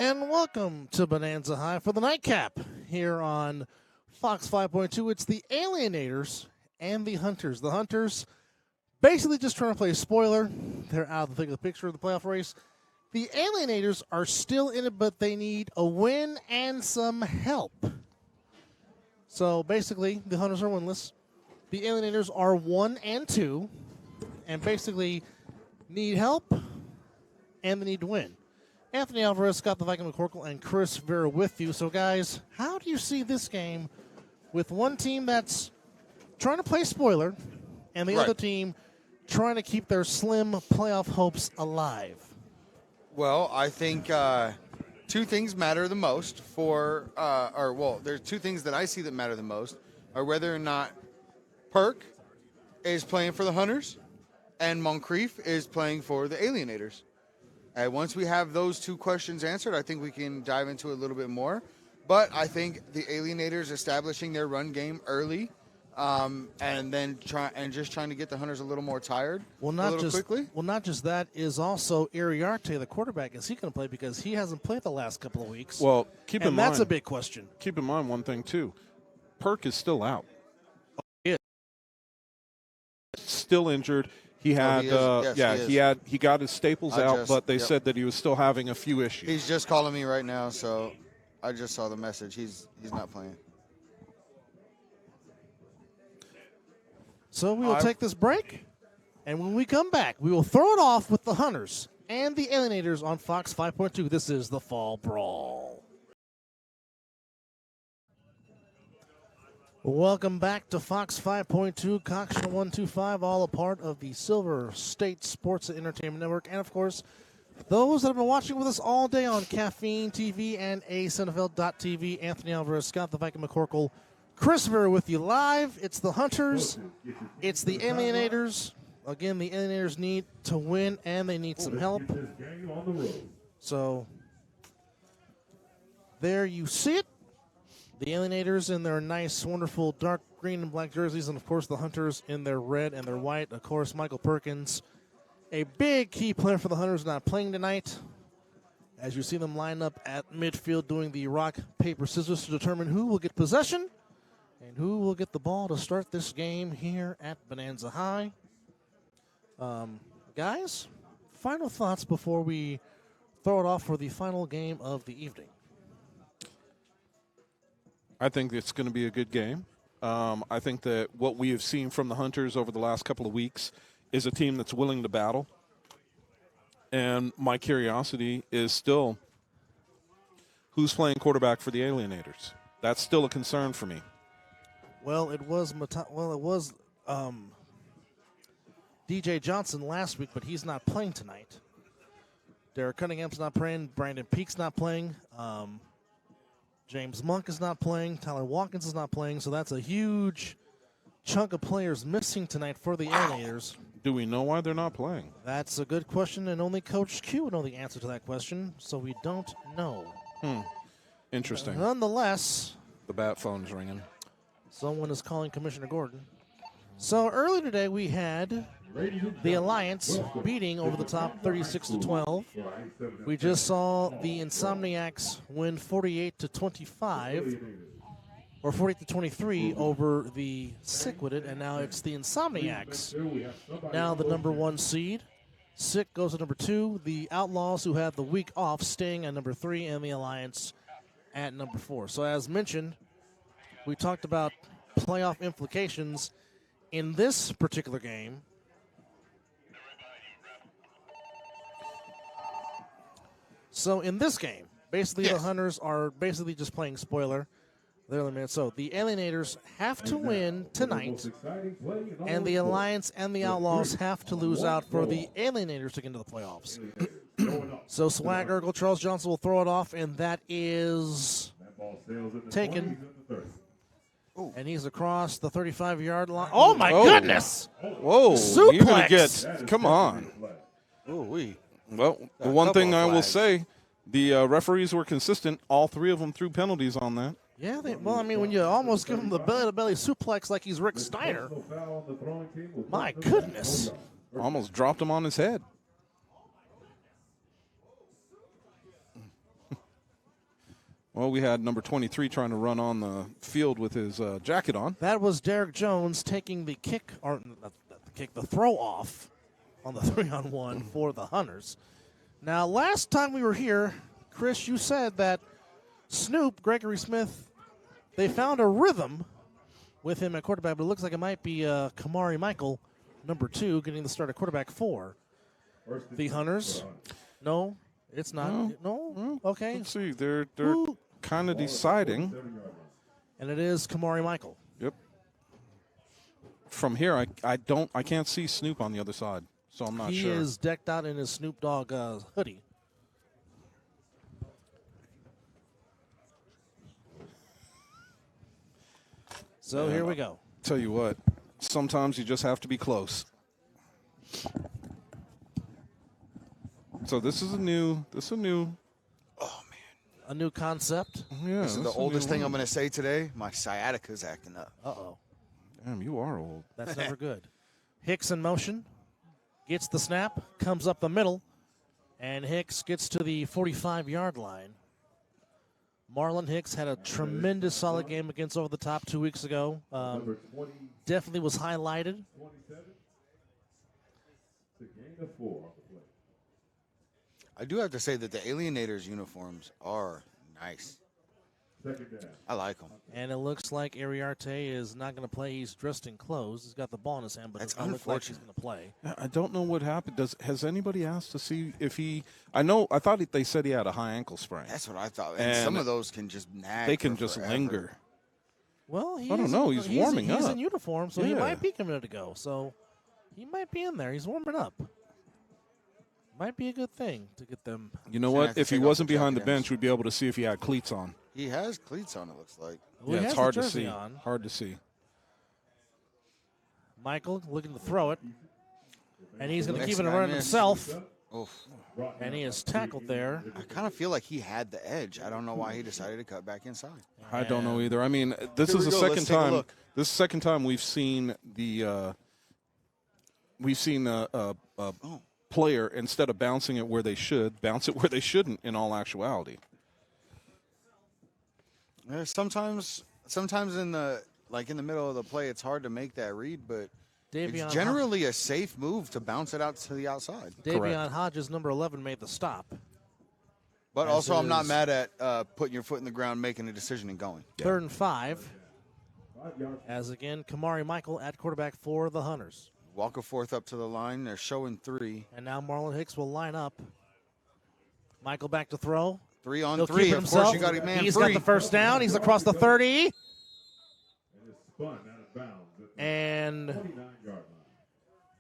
And welcome to Bonanza High for the nightcap here on Fox 5.2. It's the Alienators and the Hunters. The Hunters basically just trying to play spoiler. They're out of the picture of the playoff race. The Alienators are still in it, but they need a win and some help. So basically, the Hunters are winless. The Alienators are 1 and 2, and basically need help and they need to win. Anthony Alvarez, Scott the Viking McCorkle, and Chris Vera with you. So, guys, how do you see this game with one team that's trying to play spoiler and the other team trying to keep their slim playoff hopes alive? Well, I think two things matter the most there's two things that I see that matter the most are whether or not Perk is playing for the Hunters and Moncrief is playing for the Alienators. Once we have those two questions answered, I think we can dive into it a little bit more. But I think the Alienators establishing their run game early and then trying to get the Hunters a little more tired quickly. Well, not just that, is also Iriarte, the quarterback. Is he going to play? Because he hasn't played the last couple of weeks. Well, that's a big question. Keep in mind one thing, too. Perk is still out. He is. Still injured. He had, he got his staples out, but they said that he was still having a few issues. He's just calling me right now, so I just saw the message. He's not playing. So we will take this break, and when we come back, we will throw it off with the Hunters and the Alienators on Fox 5.2. This is the Fall Brawl. Welcome back to Fox 5.2, Cox 125, all a part of the Silver State Sports and Entertainment Network. And, of course, those that have been watching with us all day on Caffeine TV and A7FL.TV, Anthony Alvarez, Scott the Viking McCorkle, Chris Vera with you live. It's the Hunters. It's the Alienators. Again, the Alienators need to win, and they need some help. So, there you see it. The Alienators in their nice, wonderful dark green and black jerseys, and, of course, the Hunters in their red and their white. Of course, Michael Perkins, a big key player for the Hunters, not playing tonight. As you see them line up at midfield doing the rock, paper, scissors to determine who will get possession and who will get the ball to start this game here at Bonanza High. Guys, final thoughts before we throw it off for the final game of the evening. I think it's going to be a good game. I think that what we have seen from the Hunters over the last couple of weeks is a team that's willing to battle. And my curiosity is still who's playing quarterback for the Alienators. That's still a concern for me. Well, it was DJ Johnson last week, but he's not playing tonight. Derek Cunningham's not playing. Brandon Peak's not playing. James Monk is not playing. Tyler Watkins is not playing. So that's a huge chunk of players missing tonight for the Alienators. Do we know why they're not playing? That's a good question, and only Coach Q would know the answer to that question, so we don't know. Interesting. Nonetheless, the bat phone's ringing. Someone is calling Commissioner Gordon. So earlier today we had the Alliance beating over the top 36-12. We just saw the Insomniacs win 48-25, or 48-23 over the Sick-Witted, and now it's the Insomniacs. Now the number 1 seed. Sick goes to number 2. The Outlaws, who have the week off, staying at number 3, and the Alliance at number 4. So as mentioned, we talked about playoff implications in this particular game. So in this game, basically the Hunters are basically just playing spoiler. They're eliminated. So the Alienators have to win tonight, and the Alliance and the Outlaws have to lose out for the Alienators to get into the playoffs. So Swag Urkel, Charles Johnson will throw it off, and that is taken. And he's across the 35-yard line. Oh, my goodness. Whoa. Suplex. You're going to get – come on. Ooh-wee. Well, the one thing I will say, the referees were consistent. All 3 of them threw penalties on that. Yeah, when you almost give him the belly-to-belly suplex like he's Rick Steiner. My goodness. Almost dropped him on his head. Well, we had number 23 trying to run on the field with his jacket on. That was Derek Jones taking the kick, or not the kick, the throw off on the 3-on-1 for the Hunters. Now, last time we were here, Chris, you said that Snoop, Gregory Smith, they found a rhythm with him at quarterback, but it looks like it might be Kamari Michael, number 2, getting the start at quarterback for the Hunters. No, it's not. No? Okay. Let's see. They're kind of deciding. And it is Kamari Michael. Yep. From here, I can't see Snoop on the other side, so I'm not sure. He is decked out in his Snoop Dogg hoodie. So here we go. Tell you what, sometimes you just have to be close. So this is a new. Oh man, a new concept. Yeah, this is the oldest thing I'm going to say today. My sciatica's acting up. Uh-oh. Damn, you are old. That's never good. Hicks in motion, gets the snap, comes up the middle, and Hicks gets to the 45-yard line. Marlon Hicks had a tremendous solid game against Over the Top 2 weeks ago. Definitely was highlighted. I do have to say that the Alienators uniforms are nice. I like them. And it looks like Ariarte is not going to play. He's dressed in clothes. He's got the ball in his hand, but it doesn't look like he's going to play. I don't know what happened. Has anybody asked to see if he? I thought they said he had a high ankle sprain. That's what I thought. And some of those can just nag. They can just linger. Well, I don't know. He's warming up. He's in uniform, so Yeah. he might be coming to go. So he might be in there. He's warming up. Might be a good thing to get them. You know what? If he wasn't behind the bench, we'd be able to see if he had cleats on. He has cleats on, it looks like. Well, yeah, he it's has hard the to jersey see. on. Hard to see. Michael looking to throw it. And he's going to Next keep it guy around missed. himself. Oof. And he is tackled there. I kind of feel like he had the edge. I don't know why he decided to cut back inside. I don't know either. I mean, this Here is we the go. second Let's take a time. look. This is the second time we've seen a player, instead of bouncing it where they should, bounce it where they shouldn't. In all actuality, Yeah, sometimes in the middle of the play, it's hard to make that read, but it's generally a safe move to bounce it out to the outside. Davion Hodges, number 11, made the stop. But also, I'm not mad at putting your foot in the ground, making a decision, and going. 3rd and 5. As again, Kamari Michael at quarterback for the Hunters. Walk a fourth up to the line. They're showing 3. And now Marlon Hicks will line up. Michael back to throw. 3 on He'll 3. keep it Of himself. course, you got a man He's free. got the first down. He's across the 30. And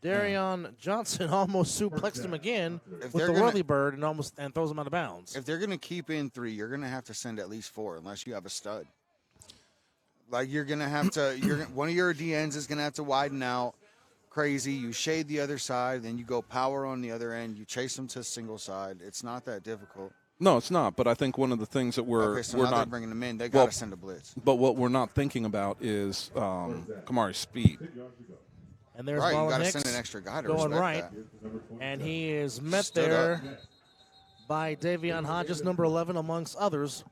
Darion Johnson almost suplexed him again with the whirly bird and throws him out of bounds. If they're going to keep in 3, you're going to have to send at least 4 unless you have a stud. Like, you're going to have to – one of your DNs is going to have to widen out crazy. You shade the other side, then you go power on the other end. You chase them to single side. It's not that difficult. no, it's not. But I think one of the things that we're now not they're bringing them in. They got to send a blitz. But what we're not thinking about is Kamari's speed. And there's Right, you Marlon got to Hicks send an extra guy to going respect right. that. And he is met Stood there up. by Davion Hodges, number 11, amongst others.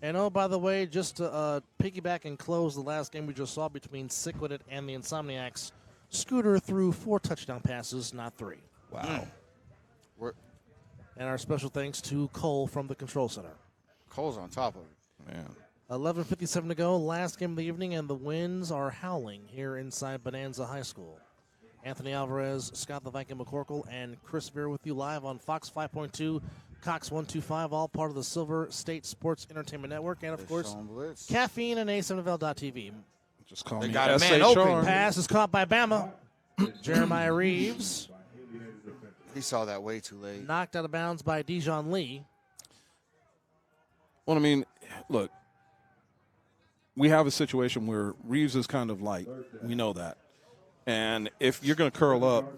And, oh, by the way, just to piggyback and close the last game we just saw between Sickwit and the Insomniacs, Scooter threw 4 touchdown passes, not 3. Wow. And our special thanks to Cole from the Control Center. Cole's on top of it. Man. 11:57 to go, last game of the evening, and the winds are howling here inside Bonanza High School. Anthony Alvarez, Scott the Viking McCorkle, and Chris Veer with you live on Fox 5.2, Cox 125, all part of the Silver State Sports Entertainment Network, and, of course, Caffeine and A7FL.TV. Just call They me got a man SHR. open. Pass is caught by Bama. Jeremiah Reeves. He saw that way too late. Knocked out of bounds by Dijon Lee. Well, I mean, look, we have a situation where Reeves is kind of light. We know that. And if you're going to curl up,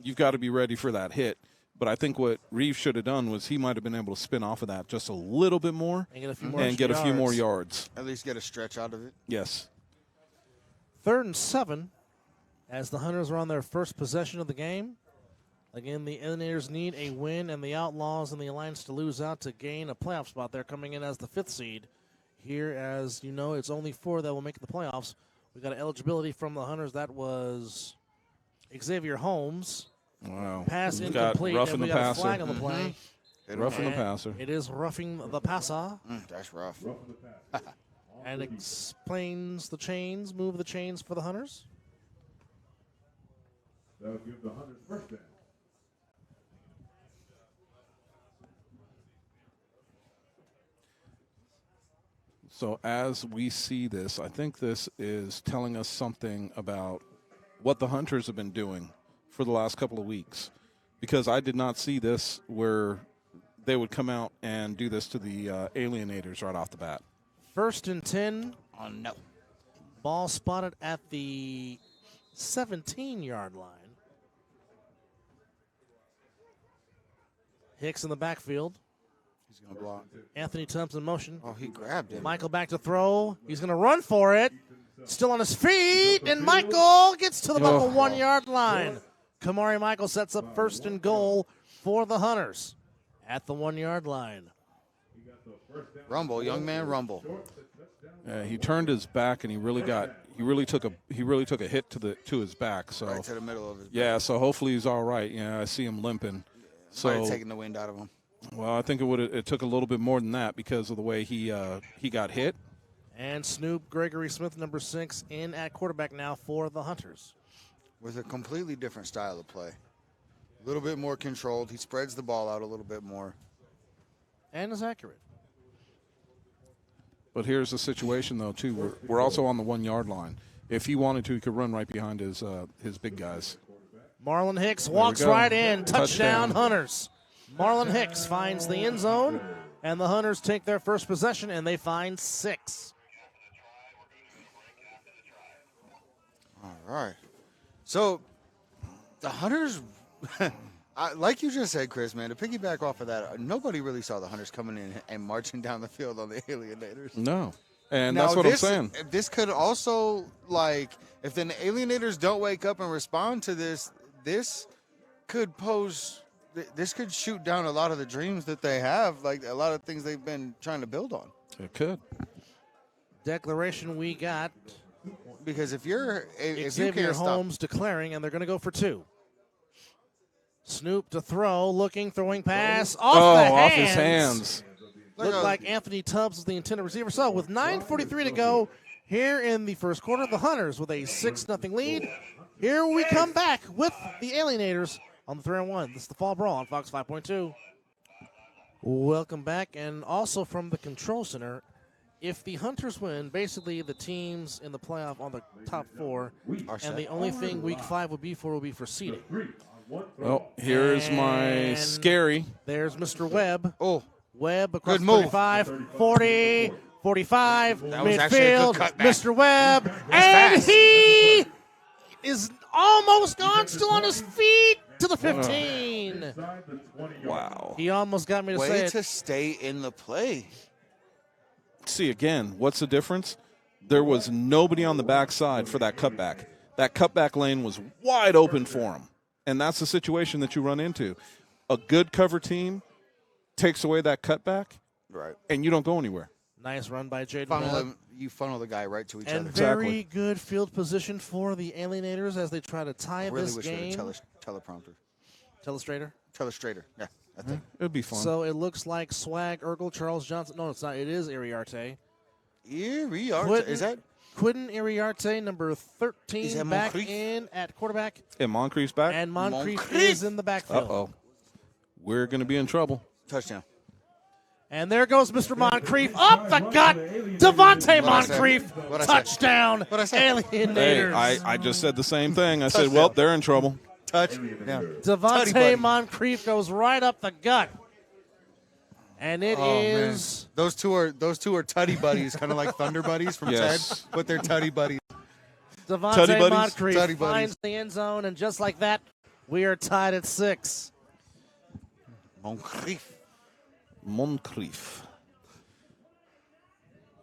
you've got to be ready for that hit. But I think what Reeves should have done was he might have been able to spin off of that just a little bit more And get a few more yards. At least get a stretch out of it. Yes. 3rd and 7 as the Hunters are on their first possession of the game. Again, the Alienators need a win, and the Outlaws and the Alliance to lose out to gain a playoff spot. They're coming in as the 5th seed. Here, as you know, it's only 4 that will make the playoffs. We got an eligibility from the Hunters. That was Xavier Holmes. Wow. Pass We've got incomplete, roughing and we the got a passer. flag on the play. Roughing the And passer. It is roughing the passer. That's rough. And explains the chains, move the chains for the Hunters. That'll give the Hunters first down. So as we see this, I think this is telling us something about what the Hunters have been doing for the last couple of weeks. Because I did not see this where they would come out and do this to the Alienators right off the bat. 1st and 10. Oh, no. Ball spotted at the 17-yard line. Hicks in the backfield. He's going to block. Anthony Tubbs in motion. Oh, he grabbed him. Michael back to throw. He's going to run for it. Still on his feet, and Michael gets to the 1-yard line. Kamari Michael sets up 1st and goal for the Hunters at the 1-yard line. Rumble, young man, rumble. He turned his back and he really took a hit to his back. So Right to the middle of his back. yeah, so hopefully he's all right. Yeah, I see him limping. Might have So taken the wind out of him. well, I think it took a little bit more than that because of the way he got hit. And Snoop Gregory Smith, number 6, in at quarterback now for the Hunters. With a completely different style of play. A little bit more controlled. He spreads the ball out a little bit more. And is accurate. But here's the situation, though, too. We're also on the 1-yard line. If he wanted to, he could run right behind his big guys. Marlon Hicks walks go. right in. Touchdown, Touchdown. Hunters. Marlon Hicks finds the end zone, and the Hunters take their first possession, and they find 6. All right. So the Hunters, like you just said, Chris, man, to piggyback off of that, nobody really saw the Hunters coming in and marching down the field on the Alienators. No. And Now, that's what I'm saying. This could also, like, if the Alienators don't wake up and respond to this, this could shoot down a lot of the dreams that they have, like a lot of things they've been trying to build on. It could. Declaration we got. Because if you Xavier can't stop, Holmes declaring, and they're going to go for 2. Snoop to throw, looking, throwing pass Off his hands. Looked like Anthony Tubbs was the intended receiver. So with 9:43 to go here in the first quarter, the Hunters with a 6-0 lead. Here we come back with the Alienators on the 3-1. This is the Fall Brawl on Fox 5.2. Welcome back, and also from the Control Center. If the Hunters win, basically the teams in the playoff on the top 4, and the only thing Week 5 will be for seeding. Well, here's my And scary. There's Mr. Webb. oh, Webb across Good the move. 35, 40, 45, That was actually a midfield, good cutback. Mr. Webb, and fast. he is almost gone, still on his feet to the 15. Wow. He almost got me to say way it. to stay in the play. See, again, what's the difference? There was nobody on the backside for that cutback. That cutback lane was wide open for him. And that's the situation that you run into. A good cover team takes away that cutback, Right. and you don't go anywhere. Nice run by Jaden Funnel Webb. him, you funnel the guy right to each And other. very good field position for the Alienators as they try to tie I really this wish we game. had a teleprompter. Telestrator. Telestrator. Yeah, I think. It'd be fun. So it looks like Swag, Urkel, Charles Johnson. No, it's not. It is Iriarte. Is that? Quidden Iriarte, number Is 13, that back Moncrief? in at quarterback. and Moncrief's back. And Moncrief Moncrief. is in the backfield. Uh-oh. We're going to be in trouble. Touchdown. And there goes Mr. Moncrief up the gut. Devontae What'd I say? Moncrief, What'd I say? touchdown. What'd I say? Hey, Alienators. I just said the same thing. I said, well, they're in trouble. Touchdown. Devontae buddy. Moncrief goes right up the gut. And it Oh, is man. Those two are Tutty buddies, kind of like Thunder buddies from Yes. Ted, but they're Tutty buddies. Devontae buddies? Moncrief Tutty buddies. finds the end zone, and just like that, we are tied at 6. Moncrief. Moncrief.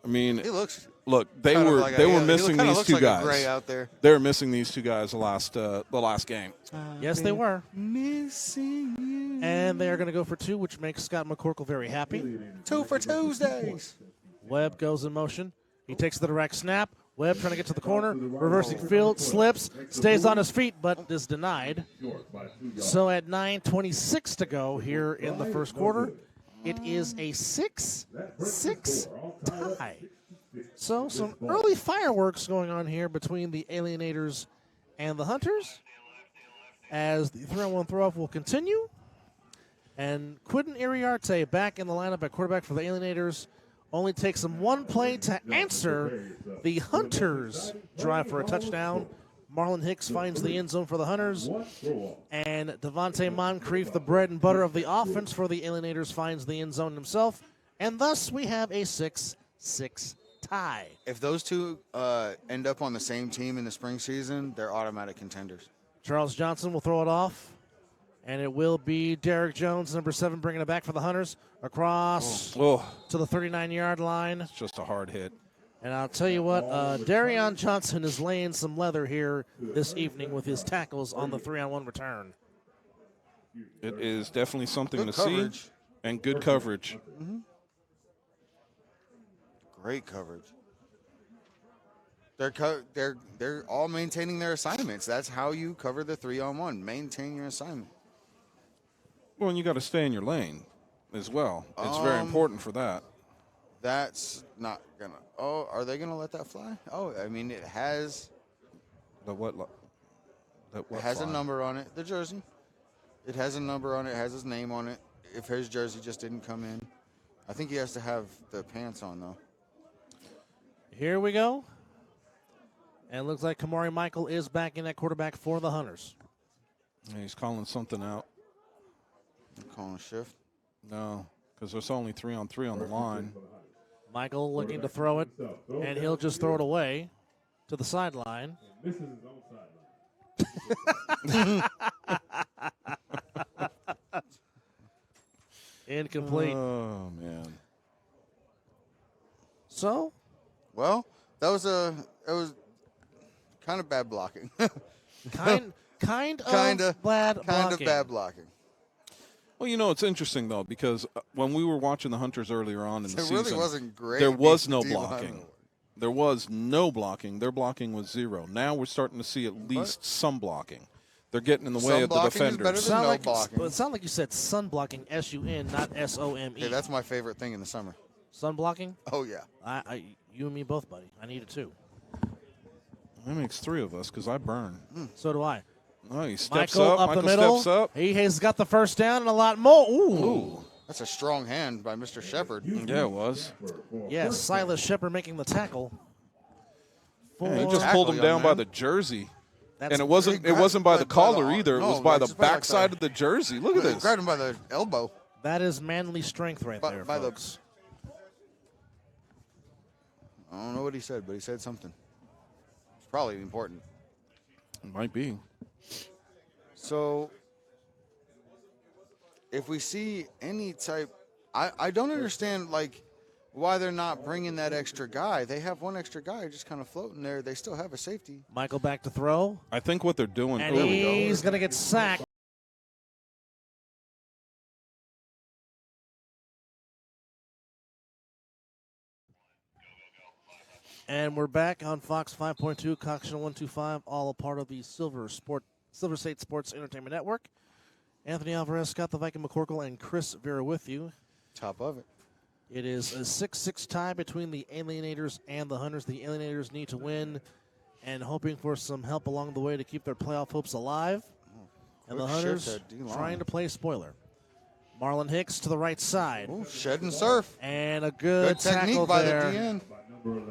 I mean, He looks look, they Kind of were like they a- were yeah, he missing kinda these looks two like a guys. gray out there. They were missing these two guys the last game. Yes, they were. Missing you. And they are going to go for 2, which makes Scott McCorkle very happy. 2 for Tuesdays. Webb goes in motion. He takes the direct snap. Webb trying to get to the corner. Reversing field, slips, stays on his feet, but is denied. So at 9:26 to go here in the first quarter, it is a 6-6 tie. So some early fireworks going on here between the Alienators and the Hunters as the 3-on-1 throw-off will continue. And Quinton Iriarte back in the lineup at quarterback for the Alienators. Only takes him one play to answer the Hunters' drive for a touchdown. Marlon Hicks finds the end zone for the Hunters. And Devontae Moncrief, the bread and butter of the offense for the Alienators, finds the end zone himself. And thus we have a 6-6 tie. If those two end up on the same team in the spring season, they're automatic contenders. Charles Johnson will throw it off. And it will be Derek Jones, number 7, bringing it back for the Hunters across to the 39-yard line. It's just a hard hit. And I'll tell you what, Darion Johnson is laying some leather here this evening with his tackles on the 3-on-1 return. It is definitely something Good to coverage. see, and good coverage. Great coverage. They're all maintaining their assignments. That's how you cover the 3-on-1. Maintain your assignment. Well, and you got to stay in your lane as well. It's very important for that. That's not gonna. Oh, are they gonna let that fly? Oh, I mean, it has. The what? It has a number on it. The jersey. It has a number on it. It has his name on it. If his jersey just didn't come in, I think he has to have the pants on though. Here we go. And it looks like Kamari Michael is back in at quarterback for the Hunters. Yeah, he's calling something out. Calling a shift. No, because there's only 3-on-3 on the line. Michael looking to throw it, and he'll just throw it away to the sideline. This is his own sideline. Incomplete. Oh, man. So, Well, it was kind of bad blocking. kind of bad blocking. Well, you know, it's interesting, though, because when we were watching the Hunters earlier on in the It season, really wasn't great. there was no D-line. blocking. There was no blocking. Their blocking was 0. Now we're starting to see at least some blocking. They're getting in the way Some of the blocking is better defenders. than no blocking. It sounded like you said sun blocking, S-U-N, not S-O-M-E. Hey, that's my favorite thing in the summer. Sun blocking? Oh yeah. You and me both, buddy. I need it too. That makes 3 of us because I burn. So do I. Oh, he steps Michael up. the Michael middle. steps up. He has got the first down and a lot more. Ooh. That's a strong hand by Mr. Shepard. Yeah, it was. Yes, Silas Shepard making the tackle. Yeah, he For- just Tackle, pulled him young down by man. the jersey. That's And it wasn't He grabbed by him the by the collar arm. either. It No, was by the just by, like, backside the- of the jersey. Look at He this. grabbed him by the elbow. That is manly strength right By- there, by the- folks. I don't know what he said, but he said something. It's probably important. It might be. So, if we see any type, I don't understand like why they're not bringing that extra guy. They have one extra guy just kind of floating there. They still have a safety. Michael back to throw. I think what they're doing. And There we go. he's going to get sacked. And we're back on Fox 5.2, Cox Channel 125, all a part of the Silver State Sports Entertainment Network. Anthony Alvarez, Scott the Viking McCorkle, and Chris Vera with you. Top of it. It is a 6-6 tie between the Alienators and the Hunters. The Alienators need to win and hoping for some help along the way to keep their playoff hopes alive. And the Good Hunters shift at D-line. trying to play spoiler. Marlon Hicks to the right side. Ooh, shed and surf. And a good tackle technique by there. the DN.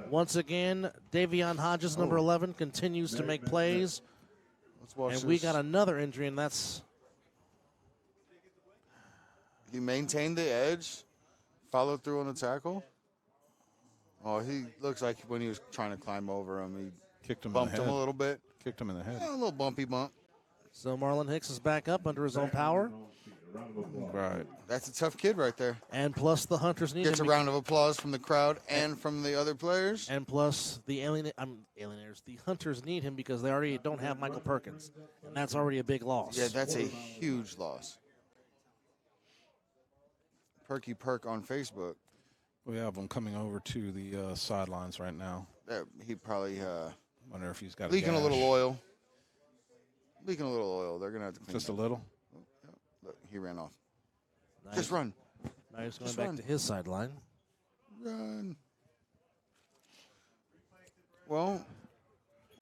Once again, Davion Hodges, number 11, continues to make plays. Let's watch And this. we got another injury, and that's He maintained the edge, followed through on the tackle. Oh, he looks like when he was trying to climb over him, he Kicked him in bumped the him head. a little bit. Kicked him in the head. Yeah, a little bumpy bump. so Marlon Hicks is back up under his own power. Right. That's a tough kid right there. And plus the Hunters need Gets a him. round of applause from the crowd and from the other players. And plus the Alienators, the Hunters need him because they already don't have Michael Perkins. And that's already a big loss. Yeah, that's a huge loss. Perky Perk on Facebook. We have him coming over to the sidelines right now. He probably Wonder if he's got leaking a little gash. oil. Leaking a little oil. They're gonna have to clean Just it a up. little. Look, he ran off. Nice. Just run. Now he's going Just back run. to his sideline. Run. Well,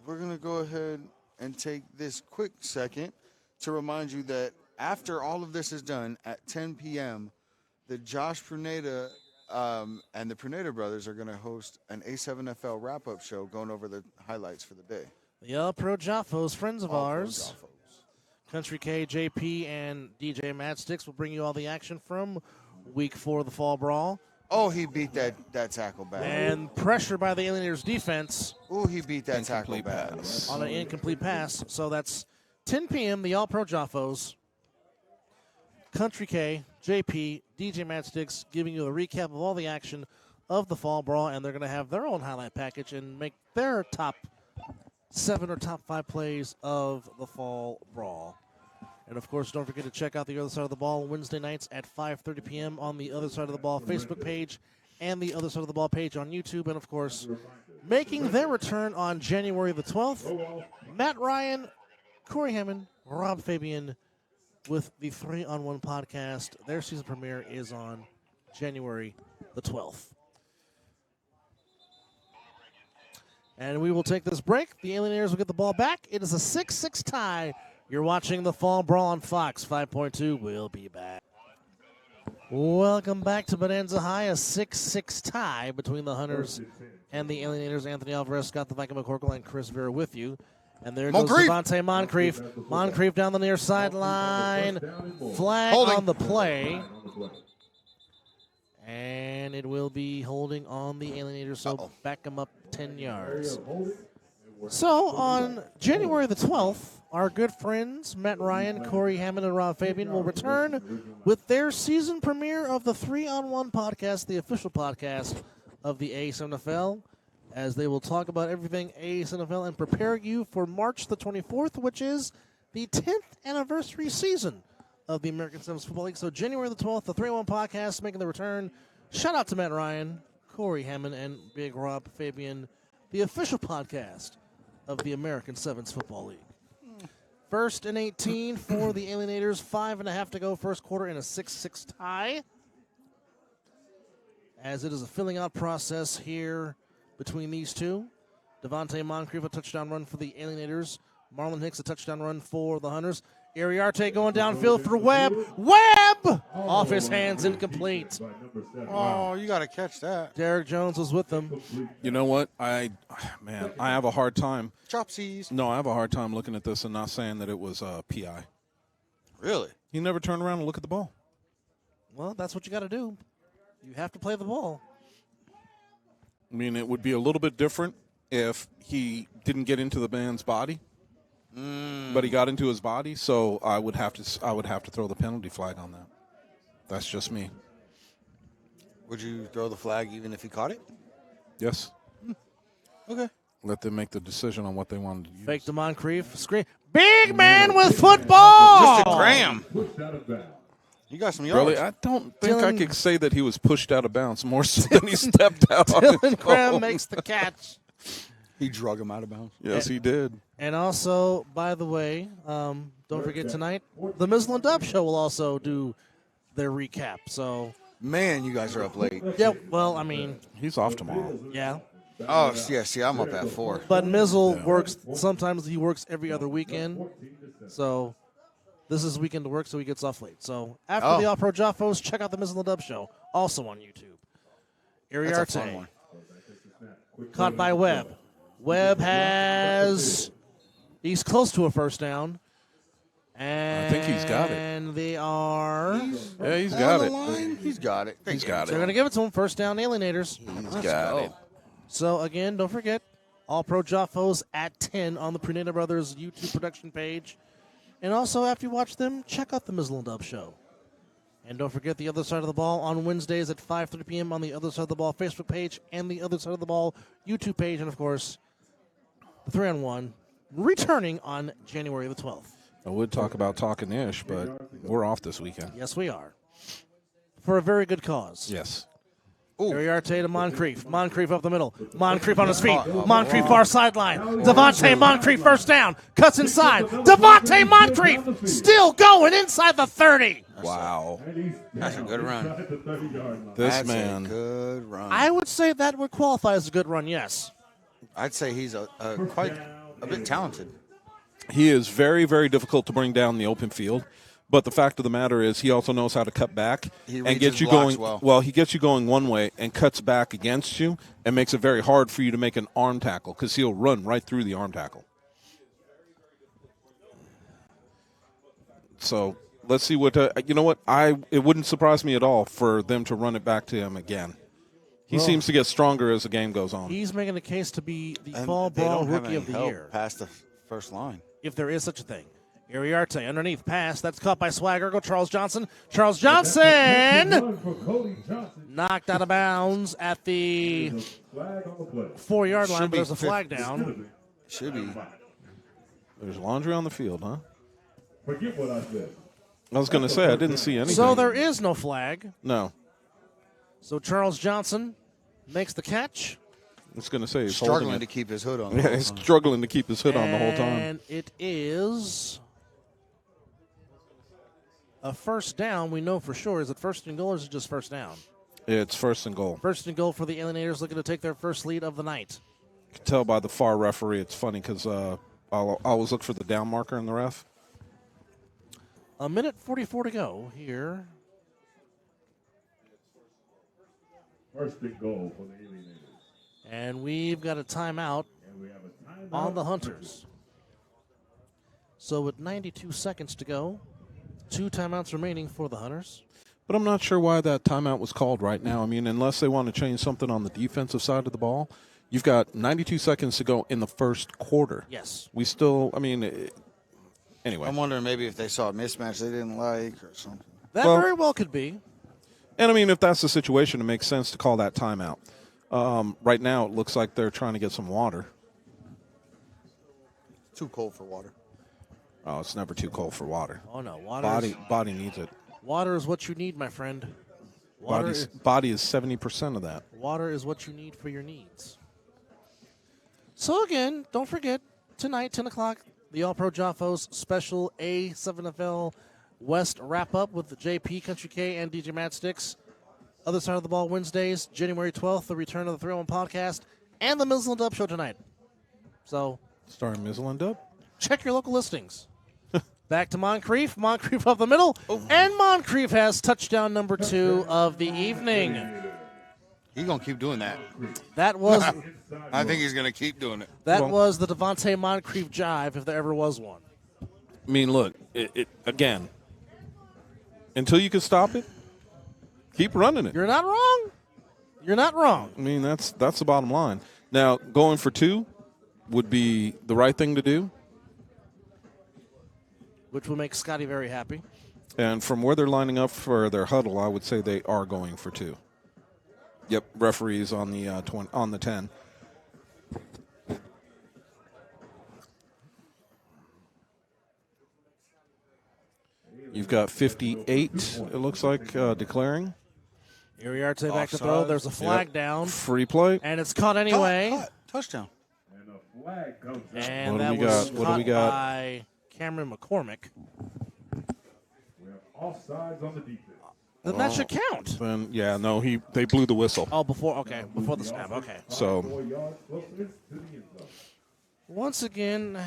we're going to go ahead and take this quick second to remind you that after all of this is done at 10 p.m., the Josh Pruneda and the Pruneda brothers are going to host an A7FL wrap-up show going over the highlights for the day. The All-Pro Jaffos, friends of All pro ours. Jaffos. Country K, JP, and DJ Matchsticks will bring you all the action from week 4 of the Fall Brawl. Oh, he beat that tackle back. And pressure by the Alienators defense Oh, he beat that tackle Incomplete back. pass. on an incomplete pass. So that's 10 p.m., the All-Pro Jaffos. Country K, JP, DJ Matchsticks giving you a recap of all the action of the Fall Brawl, and they're going to have their own highlight package and make their top 7 or top 5 plays of the Fall Brawl. And, of course, don't forget to check out the Other Side of the Ball Wednesday nights at 5:30 p.m. on the Other Side of the Ball Facebook page and the Other Side of the Ball page on YouTube. And, of course, making their return on January the 12th, Matt Ryan, Corey Hammond, Rob Fabian with the 3-on-1 podcast. Their season premiere is on January the 12th. And we will take this break. The Alienators will get the ball back. It is a 6-6 tie. You're watching the Fall Brawl on Fox 5.2. We'll be back. Welcome back to Bonanza High, a 6-6 tie between the Hunters and the Alienators. Anthony Alvarez, Scott the Viking McCorkle, and Chris Vera with you. And there goes Moncrief. Devontae Moncrief. Moncrief down the near sideline. Flag Holding. on the play. And it will be holding on the Alienators, so Uh-oh. back them up 10 yards. So on January the 12th, our good friends Matt Ryan, Corey Hammond, and Rob Fabian will return with their season premiere of the 3-on-1 podcast, the official podcast of the A7FL, as they will talk about everything A7FL and prepare you for March the 24th, which is the 10th anniversary season of the American Sevens Football League. So January the 12th, the 3-on-1 podcast making the return. Shout out to Matt Ryan, Corey Hammond, and Big Rob Fabian, the official podcast of the American Sevens Football League. 1st and 18 for the Alienators. 5.5 to go first quarter in a 6-6 tie. As it is a filling out process here between these two. Devontae Moncrief, a touchdown run for the Alienators. Marlon Hicks, a touchdown run for the Hunters. Ariarte going downfield for Webb. Webb! Off his hands, incomplete. Oh, you got to catch that. Derek Jones was with them. You know what? I have a hard time. Chopsies. No, I have a hard time looking at this and not saying that it was PI. Really? He never turned around and looked at the ball. Well, that's what you got to do. You have to play the ball. I mean, it would be a little bit different if he didn't get into the man's body, but he got into his body. So I would have to throw the penalty flag on that. That's just me. Would you throw the flag even if he caught it? Yes. Okay. Let them make the decision on what they wanted to use. Fake to Moncrief. Screen. Big man with football! Just a Graham. You got some yards. Really, I don't think I Dylan- could say that he was pushed out of bounds more so than he stepped out. on his Dylan Graham own. makes the catch. He drug him out of bounds. Yes, he did. And also, by the way, don't forget tonight, the Mizzle and Dub Show will also do their recap. So, Man, you guys are up late. yeah, well, I mean, He's off tomorrow. yeah. Oh, yeah, see, I'm up at 4. But Mizzle works, sometimes he works every other weekend. So, this is weekend to work, so he gets off late. So, after the All-Pro Jaffos, check out the Mizzle and Dub Show, also on YouTube. That's a fun Ariarte, one. caught by Webb. Webb he's close to a first down. And I think he's got it. And they are. Yeah, he's got On it. the line? He's got it. He's got They're it. going to give it to him. First down, Alienators. He's got it. So, again, don't forget, All Pro Jaffos at 10 on the Pruneda Brothers YouTube production page. And also, after you watch them, check out the Mizzle and Dub Show. And don't forget the Other Side of the Ball on Wednesdays at 5:30 p.m. on the Other Side of the Ball Facebook page and the Other Side of the Ball YouTube page. And, of course, the 3-on-1 returning on January the 12th. I would talk about talking ish, but we're off this weekend. Yes, we are. For a very good cause. Yes. Uriarte to Moncrief. Moncrief up the middle. Moncrief on his feet. Moncrief far sideline. Devontae Moncrief first down. Cuts inside. Devontae Moncrief still going inside the 30. Wow. That's a good run. This man. A good run. I would say that would qualify as a good run, yes. I'd say he's quite a bit talented. He is very, very difficult to bring down the open field. But the fact of the matter is he also knows how to cut back and get you going. Well, he gets you going one way and cuts back against you and makes it very hard for you to make an arm tackle because he'll run right through the arm tackle. So let's see what you know. What it wouldn't surprise me at all for them to run it back to him again. He seems to get stronger as the game goes on. He's making a case to be the Fall Brawl Rookie of the Year. Past the first line, if there is such a thing. Uriarte underneath pass. That's caught by Swagger. Go Charles Johnson. Charles Johnson knocked out of bounds at the 4-yard line, but there's a flag down. Should be. There's laundry on the field, huh? Forget what I said. I was going to say, I didn't see anything. So there is no flag. No. So Charles Johnson makes the catch. I was going to say he's struggling to keep his hood on. Yeah, he's struggling to keep his hood on the whole time. And it is a first down. We know for sure. Is it first and goal or is it just first down? It's first and goal. First and goal for the Alienators, looking to take their first lead of the night. You can tell by the far referee. It's funny because I'll always look for the down marker in the ref. A minute 44 to go here. First and goal for the Alienators. And we've got a timeout on the Hunters. So with 92 seconds to go, 2 timeouts remaining for the Hunters. But I'm not sure why that timeout was called right now. I mean, unless they want to change something on the defensive side of the ball, you've got 92 seconds to go in the first quarter. Yes. We still, I mean, anyway. I'm wondering maybe if they saw a mismatch they didn't like or something. That very well could be. And, I mean, if that's the situation, it makes sense to call that timeout. Right now, it looks like they're trying to get some water. Too cold for water. Oh, it's never too cold for water. Oh, no. Water Body needs it. Water is what you need, my friend. Body is 70% of that. Water is what you need for your needs. So, again, don't forget, tonight, 10 o'clock, the All-Pro Joffos special A7FL West wrap-up with JP, Country K, and DJ Matchsticks. Other Side of the Ball Wednesdays, January 12th, the return of the 3-on-1 podcast, and the Mizzle and Dub show tonight. So, Starring Mizzle and Dub? Check your local listings. Back to Moncrief. Moncrief up the middle. And Moncrief has touchdown number 2 of the evening. He's going to keep doing that. That was I think he's going to keep doing it. that was the Devontae Moncrief jive, if there ever was one. I mean, look, it again, until you can stop it, keep running it. You're not wrong. You're not wrong. I mean, that's the bottom line. Now, going for 2 would be the right thing to do. Which will make Scotty very happy. And from where they're lining up for their huddle, I would say they are going for 2. Yep, referees on the 10. You've got 58, it looks like, declaring. Uriarte back to throw. There's a flag down. Free play. And it's caught anyway. Touchdown. And a flag comes out. And What do that we was got? What do we caught got? by Cameron McCormick. We have offsides on the defense. Then that should count. Then, yeah, no, they blew the whistle. Oh, before the snap. Okay. So 4 yards closer to the end zone. Once again,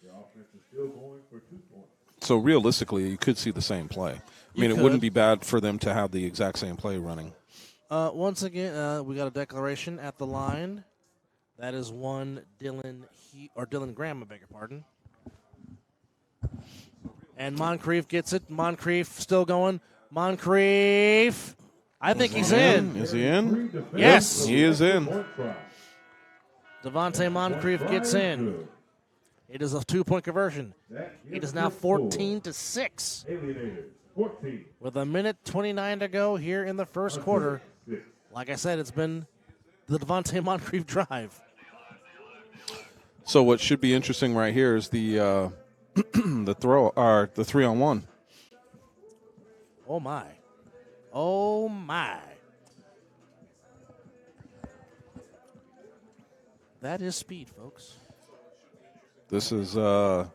The offense is still going for 2 points. So realistically, you could see the same play. I mean, it could. wouldn't be bad for them to have the exact same play running. once again, we got a declaration at the line. That is one Dylan Graham, I beg your pardon. And Moncrief gets it. Moncrief still going. Moncrief. I think he's in. Is he in? Yes. He is in. Devontae Moncrief gets in. It is a 2-point conversion. It is now 14-6 Alienators, 14. with a minute 29 to go here in the first quarter. 6. Like I said, it's been the Devontae Moncrief drive. So what should be interesting right here is the the 3-on-1. Oh, my. Oh, my. That is speed, folks. This is who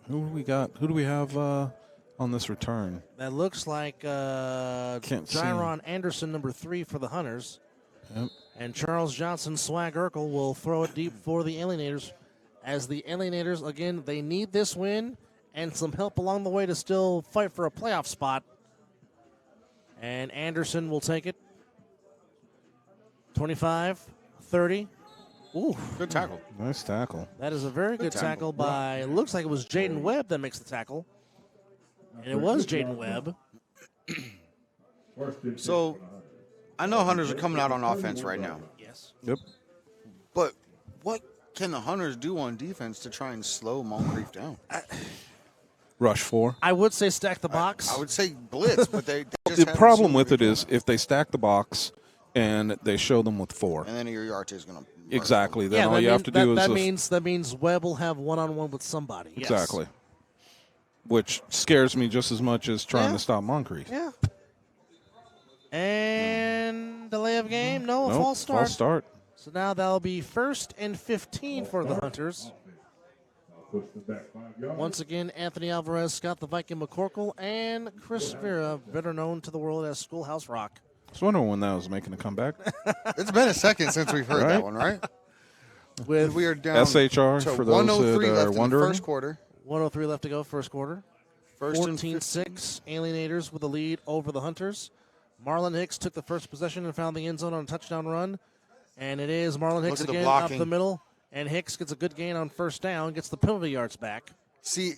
do we got? Who do we have on this return? That looks like Can't see. Jaron Anderson, number 3 for the Hunters. Yep. And Charles Johnson, Swag Urkel, will throw it deep for the Alienators. As the Alienators, again, they need this win and some help along the way to still fight for a playoff spot. And Anderson will take it. 25, 30. Ooh, Good tackle. Nice tackle. that is a very good tackle by, looks like it was Jaden Webb that makes the tackle. And it was Jaden Webb. First and 10 So- for the Hunters. I know Hunters are coming out on offense right now, Yes. Yep. but what can the Hunters do on defense to try and slow Moncrief down? Rush 4. I would say stack the box. I would say blitz, but they just The haven't problem seen with it before. is if they stack the box and they show them with 4. And then Uriarte is going to Exactly. Then all that you have to do that means Webb will have one-on-one with somebody. Yes. exactly, which scares me just as much as trying Yeah. to stop Moncrief. Yeah. And delay of game? No, a Nope, false start. False start. So now that'll be 1st and 15 for the Hunters. Now push them back 5 yards. Once again, Anthony Alvarez, Scott the Viking McCorkle, and Chris Vera, better known to the world as Schoolhouse Rock. I was wondering when that was making a comeback. It's been a second since we've heard Right. that one, right? With We are down SHR to for those 103 that left are in the wondering. first quarter. 103 left to go, first quarter. First and 14-6, Alienators with the lead over the Hunters. Marlon Hicks took the first possession and found the end zone on a touchdown run. And it is Marlon Hicks at the again up blocking. the middle. And Hicks gets a good gain on first down, gets the penalty yards back. See,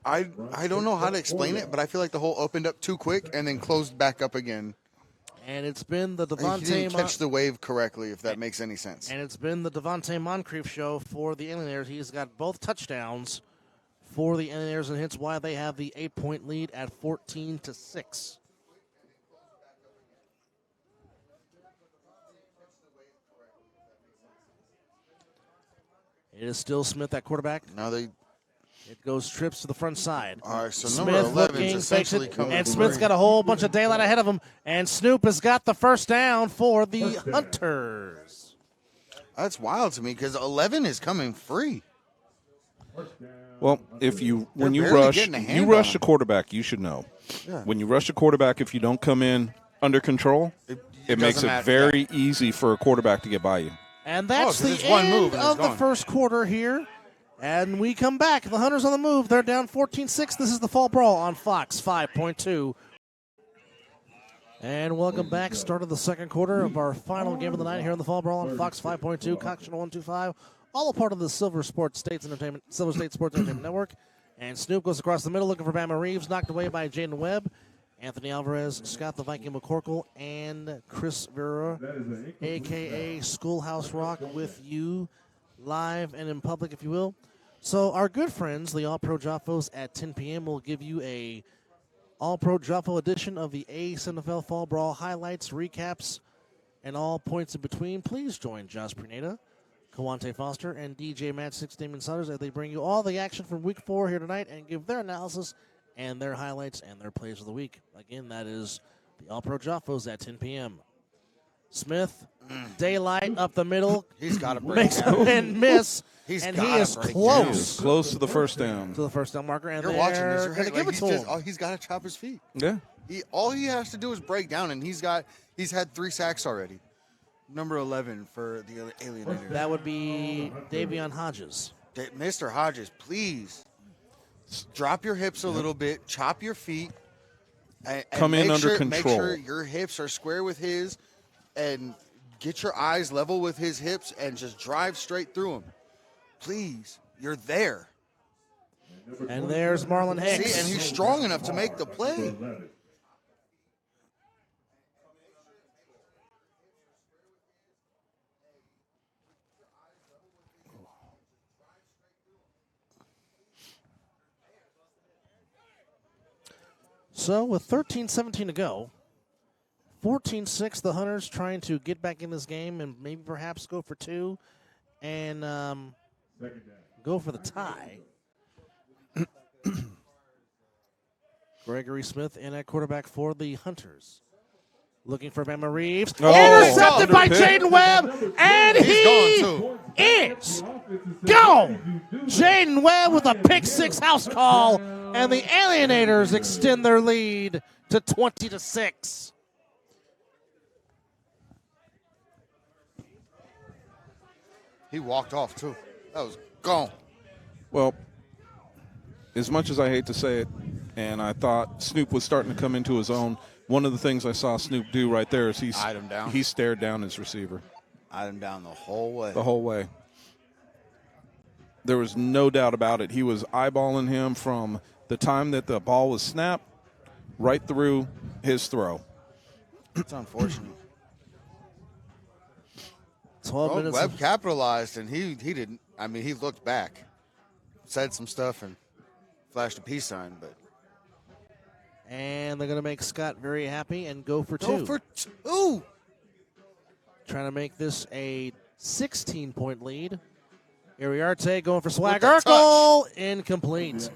I don't know how to explain it, but I feel like the hole opened up too quick and then closed back up again. And it's been the He Devontae didn't catch the wave correctly, if that makes any sense. and it's been the Devontae Moncrief show for the Alienators. He's got both touchdowns for the Alienators, and hence why they have the 8-point lead at 14-6. It is still Smith at quarterback. Now they It goes trips to the front side. all right. So Smith number 11 looking, is fakes essentially it, coming. and through. Smith's got a whole bunch of daylight ahead of him. And Snoop has got the first down for the First down. Hunters. That's wild to me because 11 is coming free. First down. Well, if you when They're you barely rush, getting a you hand rush on the him. quarterback, you should know. Yeah. When you rush a quarterback, if you don't come in under control, it makes doesn't it matter. very easy for a quarterback to get by you. And that's 'cause the it's one end move and it's of the gone. first quarter here. And we come back. The Hunters on the move. They're down 14-6. This is the Fall Brawl on Fox 5.2. And welcome back. Start of the second quarter of our final game of the night here on the Fall Brawl on Fox 5.2, Cox Channel 125. All a part of the Silver State Sports Entertainment Network. And Snoop goes across the middle looking for Bama Reeves, knocked away by Jaden Webb. Anthony Alvarez, Scott the Viking McCorkle, and Chris Vera, That is an incomplete a.k.a. Schoolhouse Rock, with you live and in public, if you will. So our good friends, the All-Pro Joffos, at 10 p.m. will give you a All-Pro Joffo edition of the A7FL Fall Brawl highlights, recaps, and all points in between. Please join Josh Prenata, Kawante Foster, and DJ Match 6 Damon Sutters as they bring you all the action from Week 4 here tonight and give their analysis and their highlights and their plays of the week. Again, that is the All-Pro Joffos at 10 p.m. Smith, daylight up the middle, He's got to break makes a down. win miss, He's and he gotta is break close Close to the first down. to the first down marker, and You're they're watching this. going to Right? give Like it to him. he's got to chop his feet. Yeah. All he has to do is break down, and he's had 3 sacks already. Number 11 for the Alienators. That would be Davion Hodges. Mr. Hodges, please drop your hips a little bit, chop your feet, and Come in make under sure, control. Make sure your hips are square with his, and get your eyes level with his hips, and just drive straight through him. Please, you're there. And there's Marlon Hicks. See, and he's strong enough to make the play. 11. So with 13-17 to go, 14-6, the Hunters trying to get back in this game and maybe perhaps go for two and go for the tie. Gregory Smith in at quarterback for the Hunters. Looking for Bama Reeves. Intercepted by Jaden Webb, and he is gone. Jaden Webb with a pick-6 house call, and the Alienators extend their lead to 20-6. He walked off, too. That was gone. Well, as much as I hate to say it, and I thought Snoop was starting to come into his own, one of the things I saw Snoop do right there is Eyed him down. he stared down his receiver. Eyed him down the whole way. The whole way. There was no doubt about it. He was eyeballing him from the time that the ball was snapped right through his throw. It's unfortunate. 12 minutes. Webb capitalized, and he didn't. I mean, he looked back, said some stuff, and flashed a peace sign, but. And they're going to make Scott very happy and go for two. Go for two. Trying to make this a 16-point lead. Iriarte going for swag. With the Urkel, incomplete.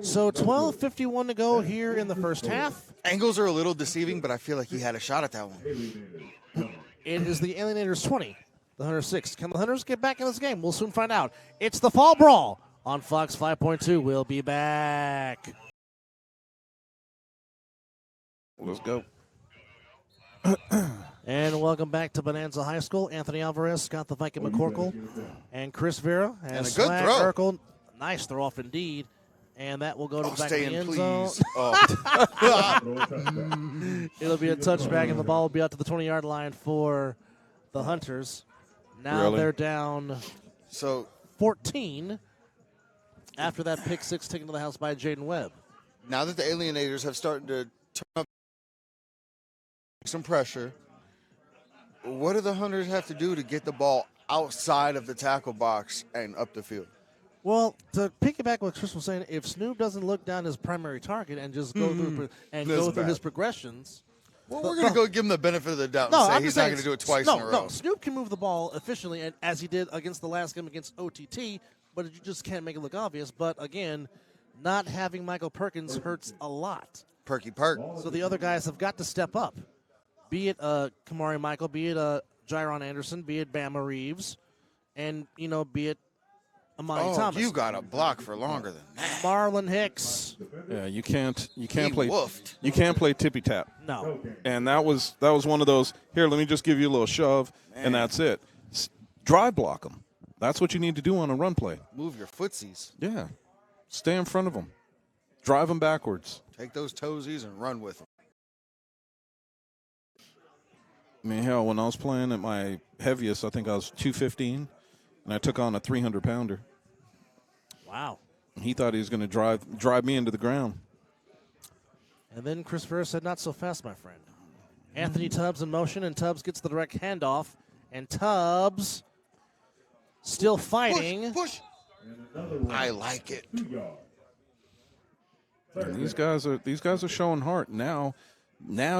So 12:51 to go here in the first half. Angles are a little deceiving, but I feel like he had a shot at that one. It is the Alienators 20, the Hunters 6. Can the Hunters get back in this game? We'll soon find out. It's the Fall Brawl on Fox 5.2. We'll be back. Let's go. And welcome back to Bonanza High School. Anthony Alvarez, Scott the Viking McCorkle, and Chris Vera. And a good throw. Urkel. Nice throw off indeed. And that will go to the back of the end zone. It'll be a touchback, and the ball will be out to the 20-yard line for the Hunters. Now they're down 14 after that pick six taken to the house by Jaden Webb. Now that the Alienators have started to turn up some pressure, what do the Hunters have to do to get the ball outside of the tackle box and up the field? Well, to piggyback what Chris was saying, if Snoop doesn't look down his primary target and just go through his progressions. Well, we're going to go give him the benefit of the doubt and say he's not going to do it twice in a row. No, Snoop can move the ball efficiently, and as he did against the last game against OTT, but you just can't make it look obvious. But, again, not having Michael Perkins hurts a lot. Perky Perk. So the other guys have got to step up, be it Kamari Michael, be it Jaron Anderson, be it Bama Reeves, and, be it Amani Thomas. You got a block for longer than that. Marlon Hicks. Yeah, you can't play tippy tap. No. And that was one of those. Here, let me just give you a little shove, and that's it. Drive block them. That's what you need to do on a run play. Move your footsies. Yeah, stay in front of them. Drive them backwards. Take those toesies and run with them. I mean, hell, when I was playing at my heaviest, I think I was 215. And I took on a 300-pounder. Wow. He thought he was going to drive me into the ground. And then Chris Ferris said, not so fast, my friend. Anthony Tubbs in motion, and Tubbs gets the direct handoff. And Tubbs still fighting. Push. I like it. And these guys are showing heart. Now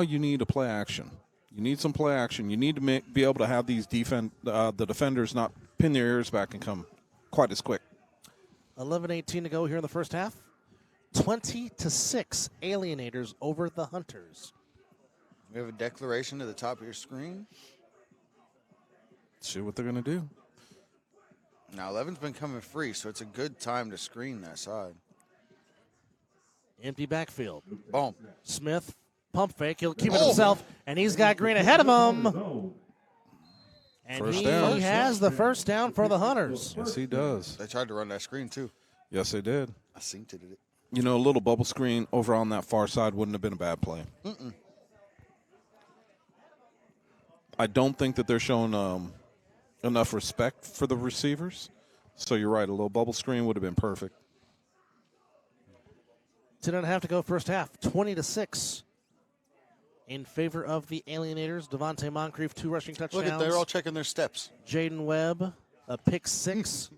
you need a play action. You need some play action. You need to be able to have these the defenders not pin their ears back and come quite as quick. 11:18 to go here in the first half. 20-6 Alienators over the Hunters. We have a declaration to the top of your screen. See what they're going to do. Now, 11's been coming free, so it's a good time to screen that side. Empty backfield. Boom. Smith, pump fake. He'll keep it himself, and he's got Green ahead of him. And First he down. has the first down for the Hunters. Yes, he does. They tried to run that screen, too. Yes, they did. I seen it. You know, a little bubble screen over on that far side wouldn't have been a bad play. I don't think that they're showing enough respect for the receivers. So you're right, a little bubble screen would have been perfect. 10.5 to go first half. 20-6 in favor of the Alienators. Devontae Moncrief, 2 rushing touchdowns. Look at they're all checking their steps. Jaden Webb, a pick 6.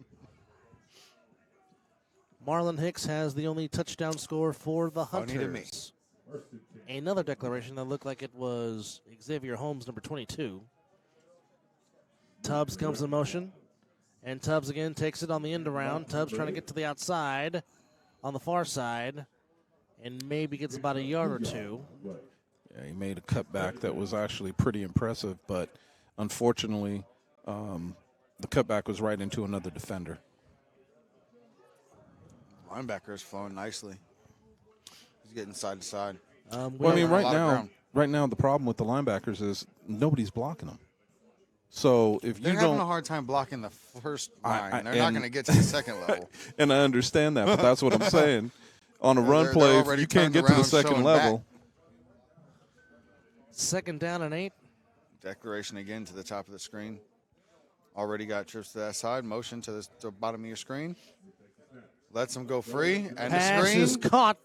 Marlon Hicks has the only touchdown score for the Hunters. Funny to me. Another declaration that looked like it was Xavier Holmes, number 22. Tubbs comes in motion, and Tubbs again takes it on the end around. Tubbs trying to get to the outside on the far side, and maybe gets about a yard or two. Yeah, he made a cutback that was actually pretty impressive, but unfortunately, the cutback was right into another defender. Linebacker is flowing nicely. He's getting side to side. Well, I mean, a lot of right now, the problem with the linebackers is nobody's blocking them. So if They're you having don't, a hard time blocking the first I- line. They're not and- going to get to the second level. and I understand that, but that's what I'm saying. On a run they're play, if already you can't turned get to the around, second showing level. 2nd down and 8. Declaration again to the top of the screen. Already got trips to that side. Motion to the bottom of your screen. Lets them go free. And the Pass screen. is caught.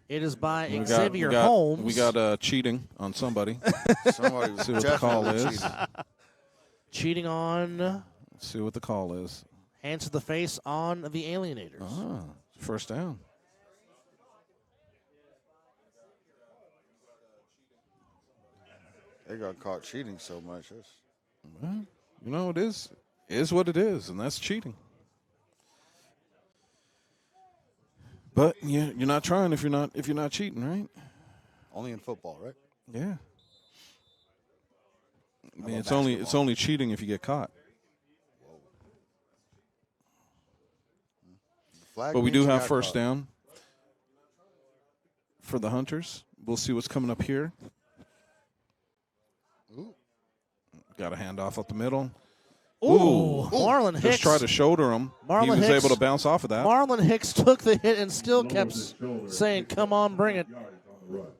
It is by We Xavier got, Holmes. We got cheating on somebody. Somebody was See what the call definitely is. cheating. Cheating on, Let's see what the call is. hands to the face on the Alienators. Ah, first down. They got caught cheating so much. Well, you know, it is what it is, and that's cheating. But you're not trying if you're not cheating, right? Only in football, right? Yeah. I mean, about it's only cheating if you get caught. Flag But we means do you have got first caught. down for the Hunters. We'll see what's coming up here. Ooh. Got a handoff up the middle. Ooh, Marlon Hicks. Just try to shoulder him. He Marlon was Hicks. able to bounce off of that. Marlon Hicks took the hit and still kept saying, "Come on, bring it."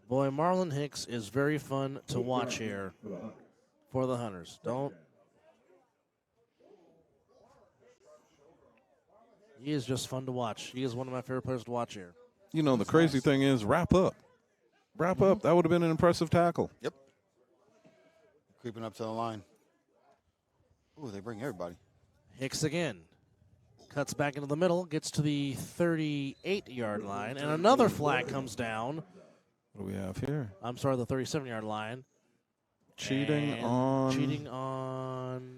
Boy, Marlon Hicks is very fun to watch here for the Hunters. He is just fun to watch. He is one of my favorite players to watch here. You know, the crazy thing is, wrap up. Wrap up. That would have been an impressive tackle. Yep. Creeping up to the line. Ooh, they bring everybody. Hicks again. Cuts back into the middle, gets to the 38-yard line, and another flag comes down. What do we have here? I'm sorry, the 37-yard line. Cheating And on. Cheating on.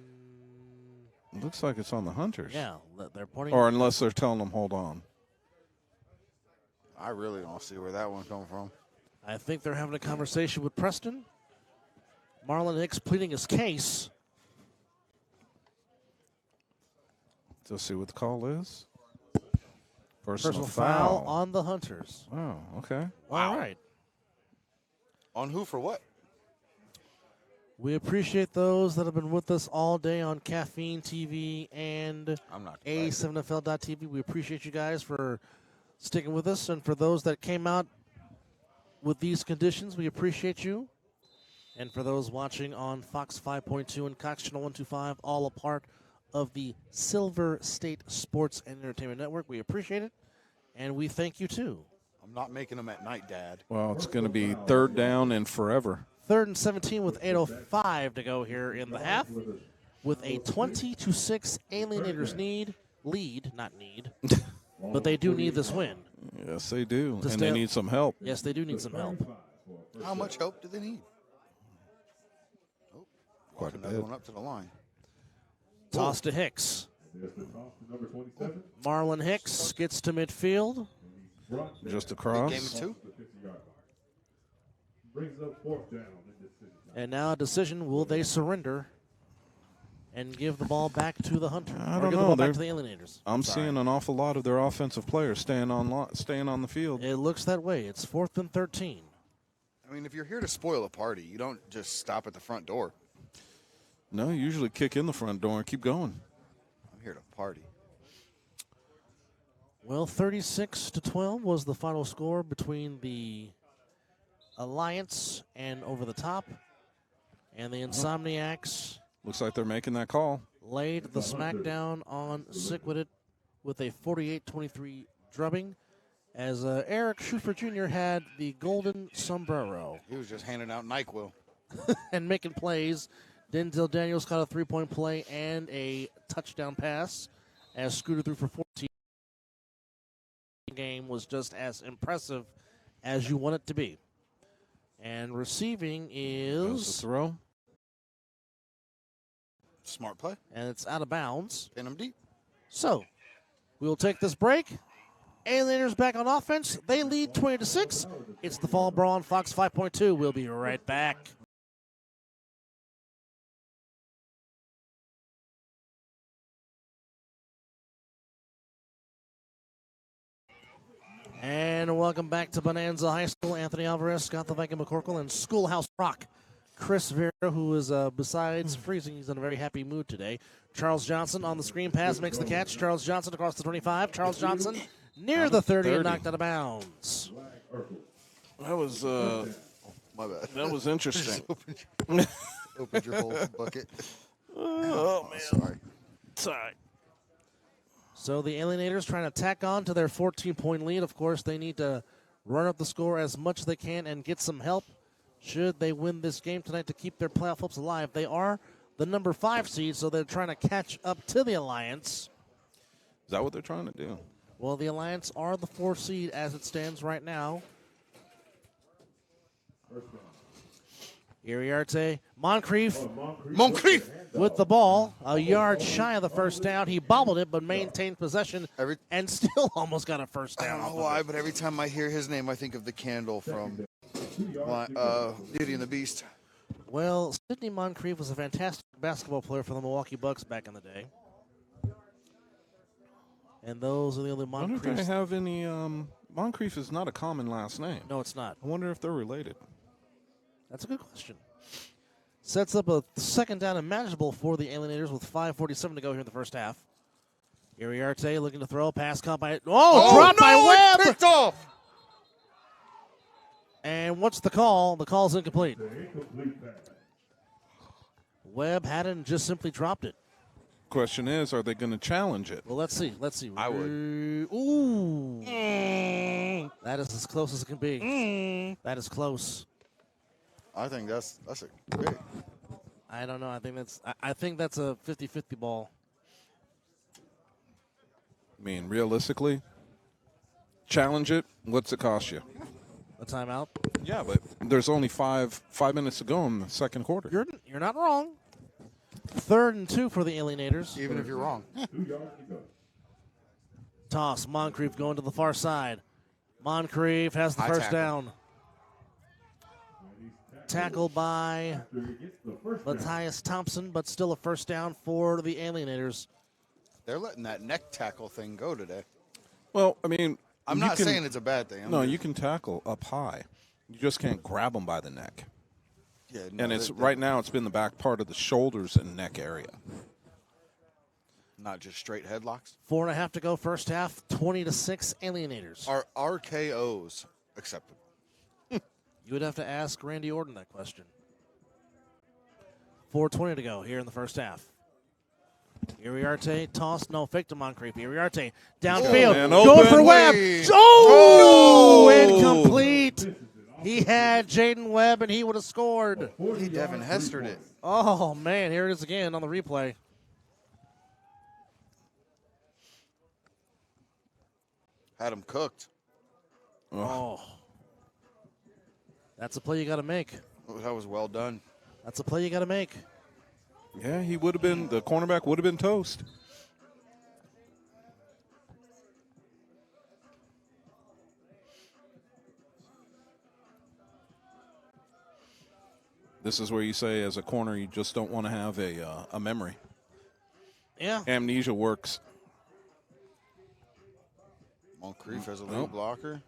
Looks like it's on the Hunters. Yeah, they're pointing. Or unless they're telling them, hold on. I really don't see where that one come from. I think they're having a conversation with Preston. Marlon Hicks pleading his case. Let's see what the call is. Personal foul on the Hunters. Oh, okay. All right. On who for what? We appreciate those that have been with us all day on Caffeine TV and I'm not. A7FL.tv. We appreciate you guys for sticking with us. And for those that came out with these conditions, we appreciate you. And for those watching on Fox 5.2 and Cox Channel 125, all a part of the Silver State Sports and Entertainment Network, we appreciate it. And we thank you, too. I'm not making them at night, Dad. Well, it's going to be third down and forever. 3rd and 17 with 8:05 to go here in the half, with a 20-6 Alienators lead, but they do need this win. Yes, they do. To And stay they up. need some help. Yes, they do need some help. How much help do they need? Oh, Quite a another bit. one up to the line. Toss to Hicks. Marlon Hicks gets to midfield. Just Big across. game of two. And now a decision, will they surrender and give the ball back to the Hunter? I or don't give know. the ball back They're- to the Alienators. I'm Sorry. seeing an awful lot of their offensive players staying on the field. It looks that way. It's 4th and 13. I mean, if you're here to spoil a party, you don't just stop at the front door. No, you usually kick in the front door and keep going. I'm here to party. Well, 36-12 was the final score between the Alliance and Over the Top. And the Insomniacs Looks like they're making that call. laid the smackdown on Sickwooded with a 48-23 drubbing, as Eric Schufer Jr. had the golden sombrero He was just handing out NyQuil. and making plays. Denzel Daniels caught a three-point play and a touchdown pass as Scooter threw for 14. The game was just as impressive as you want it to be. And receiving Goes the is, throw. Smart play. and it's out of bounds. Pin him deep. So, we'll take this break. Alienators back on offense. They lead 20-6. It's the Fall Brawl on Fox 5.2. We'll be right back. And welcome back to Bonanza High School. Anthony Alvarez, Scott the Viking McCorkle, and Schoolhouse Rock. Chris Vera, who is, besides freezing, he's in a very happy mood today. Charles Johnson on the screen pass makes the catch. Charles Johnson across the 25. Charles Johnson near the 30 and knocked out of bounds. That was My bad. that was interesting. Opened your whole bucket. Oh man, Sorry. sorry. So the Alienators trying to tack on to their 14-point lead. Of course, they need to run up the score as much as they can and get some help should they win this game tonight to keep their playoff hopes alive. They are the number 5 seed, so they're trying to catch up to the Alliance. Is that what they're trying to do? Well, the Alliance are the 4th seed as it stands right now. Iriarte, Moncrief Moncrief. with the ball, a yard shy of the first down. He bobbled it, but maintained possession and still almost got a first I down. don't know why, but every time I hear his name, I think of the candle from Beauty and the Beast. Well, Sidney Moncrief was a fantastic basketball player for the Milwaukee Bucks back in the day. And those are the only I wonder if they Moncriefs. have any. Moncrief is not a common last name. No, it's not. I wonder if they're related. That's a good question. Sets up a second down and manageable for the Alienators with 5:47 to go here in the first half. Iriarte looking to throw. Pass caught by... dropped by Webb! Picked off. And what's the call? The call's incomplete. Webb had it and just simply dropped it. Question is, are they going to challenge it? Well, let's see. Let's see. I would. Ooh. That is as close as it can be. That is close. I think that's a great. I don't know. I think that's a 50-50 ball. I mean, realistically, challenge it. What's it cost you? A timeout. Yeah, but there's only five minutes to go in the second quarter. You're not wrong. 3rd and 2 for the Alienators. Even if you're wrong. Toss. Moncrief going to the far side. Moncrief has the High first tackle. down. Tackled by Matthias Thompson, but still a first down for the Alienators. They're letting that neck tackle thing go today. Well, I mean, I'm not saying it's a bad thing. No, you can tackle up high. You just can't grab them by the neck. Yeah, no, And it's right now it's been the back part of the shoulders and neck area. not just straight headlocks. 4.5 to go first half. 20-6 Alienators. Are RKOs acceptable? You would have to ask Randy Orton that question. 4:20 to go here in the first half. Iriarte tossed, no, fake to Moncrief. Iriarte downfield, man, going open. for Webb. Oh, incomplete. He had Jaden Webb, and he would have scored. He Devin Hestered it. Oh, man, here it is again on the replay. Had him cooked. Oh. That's a play you got to make. Oh, that was well done. That's a play you got to make. Yeah, he would have been, the cornerback would have been toast. This is where you say, as a corner, you just don't want to have a memory. Yeah. Amnesia works. Moncrief as a lead blocker.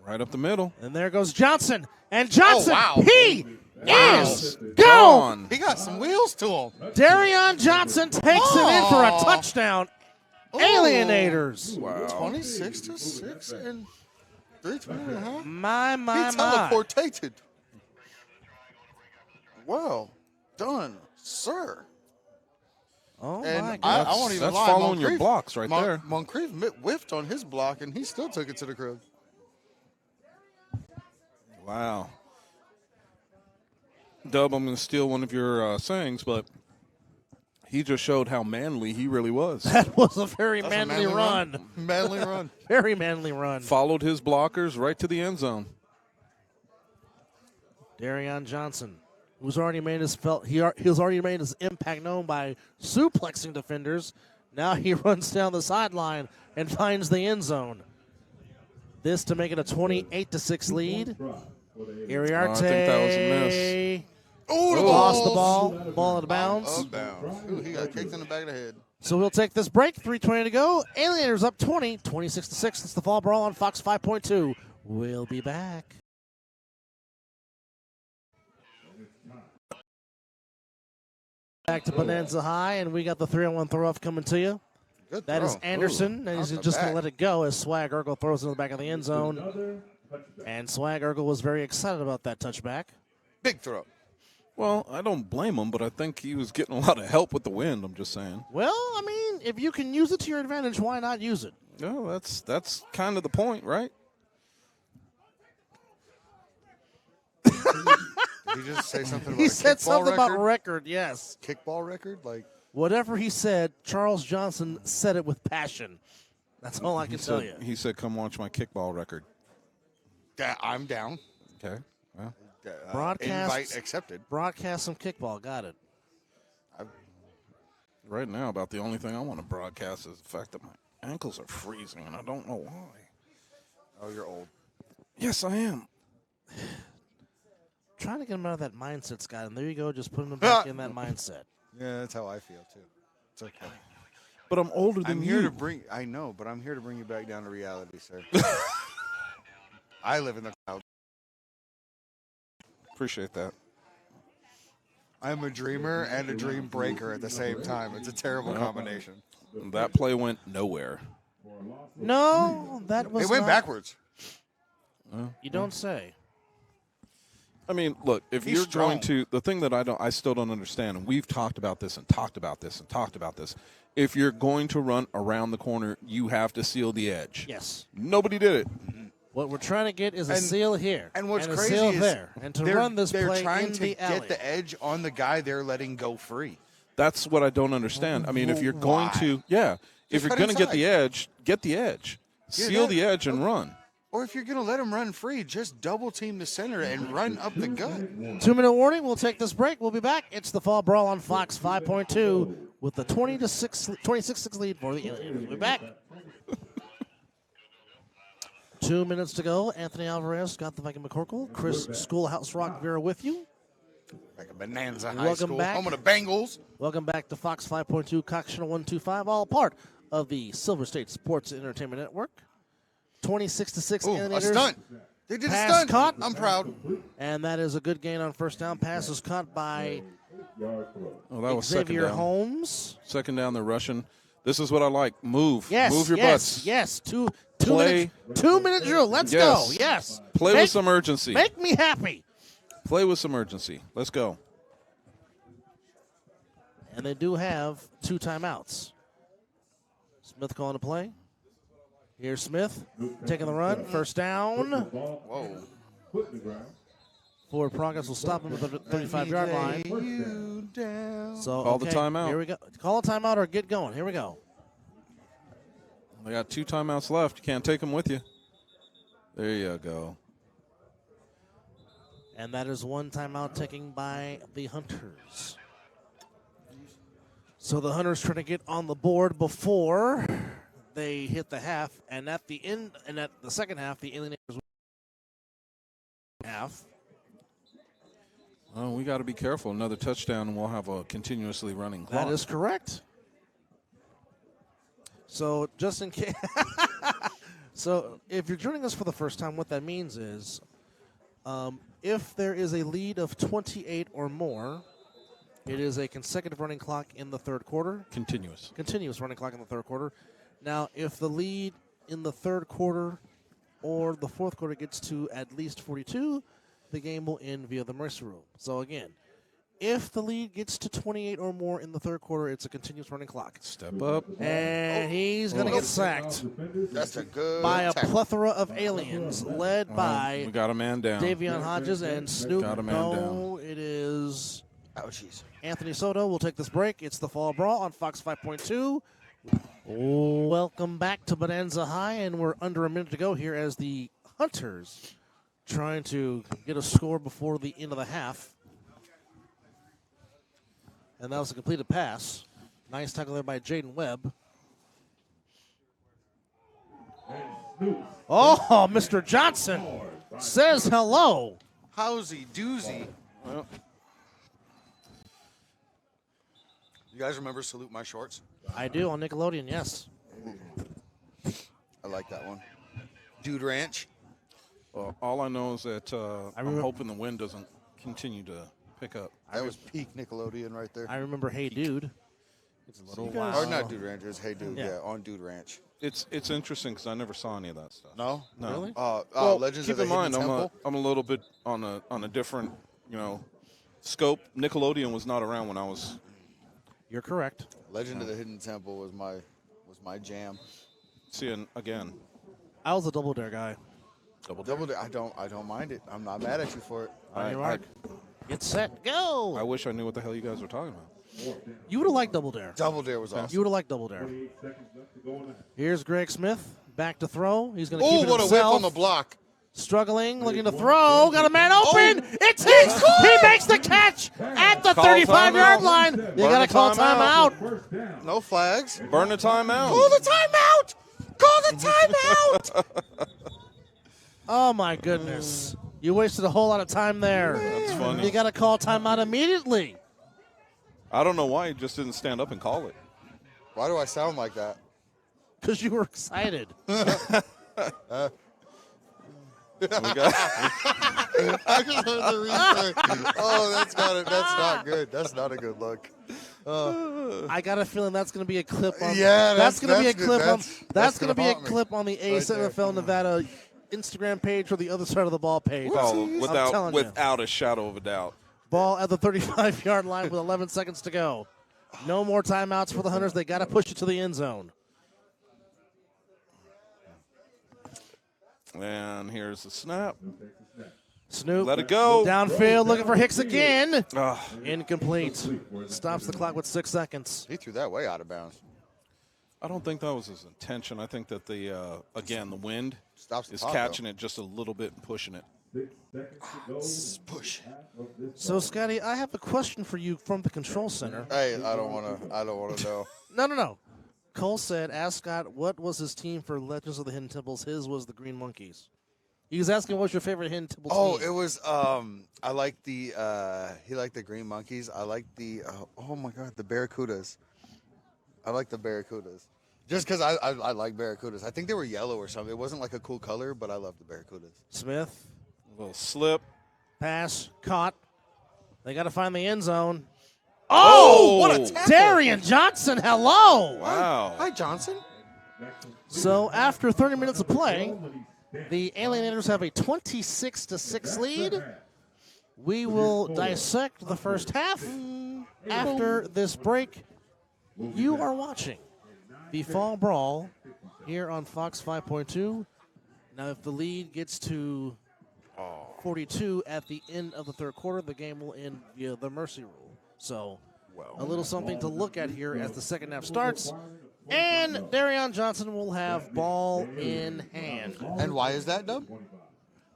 Right up the middle. And there goes Johnson. And Johnson, wow. he is gone. Gone. He got some wheels to him. Darion Johnson takes it in for a touchdown. Ooh. Alienators. 26-6 and 3.5. My, He my. teleportated. Well done, sir. Oh, And my I God. won't even That's lie. following your Moncrief- blocks right there. Moncrief whiffed on his block, and he still took it to the crib. Wow. Dub, I'm going to steal one of your sayings, but he just showed how manly he really was. That was a very That's a manly run. Manly run. Very manly run. Followed his blockers right to the end zone. Darion Johnson, who's already made his he's already made his impact known by suplexing defenders. Now he runs down the sideline and finds the end zone. This to make it a 28-6 lead. Iriarte. I think that was a miss. Oh, Lost the ball. Ball out of bounds. Out of bounds. Ooh, he got kicked in the back of the head. So we'll take this break. 3:20 to go. Alienators up 20, 26-6. It's the Fall Brawl on Fox 5.2. We'll be back. Back to Bonanza High, and we got the 3-on-1 throw-off coming to you. Good That is throw. Anderson, Ooh, and he's out the just going to back. let it go as Swag Urkel throws it in the back of the end zone. And Swag Urkel was very excited about that touchback. Big throw. Well, I don't blame him, but I think he was getting a lot of help with the wind. I'm just saying. Well, I mean, if you can use it to your advantage, why not use it? No, that's kind of the point, right? Did he just say something about He a said kickball something record? about record, yes. Kickball record? Like, Whatever he said, Charles Johnson said it with passion. That's all I can tell you. He said, "Come watch my kickball record." I'm down. Okay. Well, Broadcast. Invite accepted. Broadcast some kickball. Got it. right now, about the only thing I want to broadcast is the fact that my ankles are freezing, and I don't know why. Oh, you're old. Yes, I am. Trying to get him out of that mindset, Scott. And there you go, just putting him back in that mindset. Yeah, that's how I feel too. It's okay. But I'm older than I'm you. here to bring. I know, but I'm here to bring you back down to reality, sir. I live in the clouds. Appreciate that. I'm a dreamer and a dream breaker at the same time. It's a terrible combination. That play went nowhere. No, that was It went not- backwards. You don't say. I mean, look, if He's you're going strong. to, the thing that I still don't understand, and we've talked about this and talked about this and talked about this, if you're going to run around the corner, you have to seal the edge. Yes. Nobody did it. What we're trying to get is a And- seal here. And what's a crazy seal is there. And to they're, run this they're play trying in to the alley. get the edge on the guy they're letting go free. That's what I don't understand. I mean, if you're going Why? to, yeah, if Just you're cut going to get inside. the edge, get the edge. Seal that- the edge and run. Or if you're going to let him run free, just double team the center and run up the gut. 2-minute warning. We'll take this break. We'll be back. It's the Fall Brawl on Fox 5.2 with the 26-6 lead for the Alienators. We'll be back. 2 minutes to go. Anthony Alvarez, Scott the Viking McCorkle, Chris Schoolhouse Rock Vera with you. Like a Bonanza High Welcome School. back. Home of the Bengals. Welcome back to Fox 5.2, Cox Channel 125, all part of the Silver State Sports and Entertainment Network. 26-6 Ooh, a Alienators. stunt. They did a Pass stunt. caught. I'm proud. And that is a good gain on first down. Pass is caught by Oh, that was second Xavier down. Holmes. Second down, they're rushing. This is what I like. Move. Yes, Move your yes, butts. yes. Two Play. minutes. 2-minute drill. Let's Yes. go. Yes. Play with some urgency. Make me happy. Play with some urgency. Let's go. And they do have 2 timeouts. Smith calling the play. Here's Smith taking the run. First down. Whoa. Forward progress will stop him at the 35-yard line. You down. So Call the okay, timeout. Here we go. Call a timeout or get going. Here we go. They got 2 timeouts left. You can't take them with you. There you go. And that is 1 timeout taken by the Hunters. So the Hunters trying to get on the board before they hit the half, and at the end, and at the second half, the Alienators half. Oh, we got to be careful. Another touchdown, and we'll have a continuously running clock. That is correct. So just in case, so if you're joining us for the first time, what that means is, if there is a lead of 28 or more, it is a consecutive running clock in the third quarter. continuous. Continuous running clock in the third quarter. Now, if the lead in the third quarter or the fourth quarter gets to at least 42, the game will end via the mercy rule. So again, if the lead gets to 28 or more in the third quarter, it's a continuous running clock. Step up. And he's going to get sacked That's a good by a tackle. plethora of aliens led We by got a man down. Davion Hodges and Snoop. Got a man No, it is Ouchies. Anthony Soto. We'll take this break. It's the Fall Brawl on Fox 5.2. Welcome back to Bonanza High, and we're under a minute to go here as the Hunters trying to get a score before the end of the half. And that was a completed pass. Nice tackle there by Jaden Webb. Oh, Mr. Johnson says hello. Howsy doozy. Well, You guys remember Salute My Shorts? I do on Nickelodeon, yes. I like that one. Dude Ranch. well, all I know is that I'm remember- hoping the wind doesn't continue to pick up. That was peak Nickelodeon right there. I remember Hey Dude. It's a little you guys- Or while. not Dude Ranch, it was Hey Dude. Yeah. Yeah, on Dude Ranch. It's interesting because I never saw any of that stuff. No? No. Really? Well, Legends keep of the in mind, Hidden Temple. I'm a little bit on a different, scope. Nickelodeon was not around when I was. You're correct. Legend of the Hidden Temple was my jam. Seeing again. I was a Double Dare guy. Double Dare, I don't mind it. I'm not mad at you for it. On your I- mark. Get set, go. I wish I knew what the hell you guys were talking about. You would have liked Double Dare. Double Dare was awesome. You would have liked Double Dare. Here's Greg Smith back to throw. He's going to Oh, keep it what a whip himself. on the block. Struggling, looking to throw. Got a man open. It's his. He makes the catch at the Call 35-yard timeout. line. You got to the call timeout. timeout. No flags. Burn the timeout. Call the timeout. Call the timeout. Oh, my goodness. You wasted a whole lot of time there. That's funny. You got to call timeout immediately. I don't know why he just didn't stand up and call it. Why do I sound like that? Because you were excited. We got- I just heard the replay. Oh, that's not good. That's not a good look. I got a feeling that's going to be a clip on. Yeah, that's going to be a good. clip on. That's That's going to gonna be a haunt me. clip on the A7FL Nevada Instagram page or the other side of the ball page. Oh, I'm without telling you. without a shadow of a doubt. Ball at the 35-yard line with 11 seconds to go. No more timeouts for the Hunters. They got to push it to the end zone. And here's the snap. Snoop. Let it go. Downfield looking for Hicks again. Ah, Incomplete. Stops the clock with 6 seconds. He threw that way out of bounds. I don't think that was his intention. I think that the wind Stops the is clock, catching it just a little bit and pushing it. Push. So, Scotty, I have a question for you from the control center. Hey, I don't want to know. No. Cole said, ask Scott, what was his team for Legends of the Hidden Temples? His was the Green Monkeys. He was asking what's your favorite Hidden Temple Oh, team. it was I like the he liked the Green Monkeys. I like the oh my god, the Barracudas. I like the Barracudas. Just because I like Barracudas. I think they were yellow or something. It wasn't like a cool color, but I love the Barracudas. Smith, A little slip. pass, caught. They got to find the end zone. Oh, what a tackle. Darian Johnson, hello. Wow. Hi, Johnson. So after 30 minutes of play, the Alienators have a 26-6 lead. We will dissect the first half after this break. You are watching the Fall Brawl here on Fox 5.2. Now, if the lead gets to 42 at the end of the third quarter, the game will end via the mercy rule. So a little something to look at here as the second half starts. And Darian Johnson will have ball in hand. And why is that, Dub?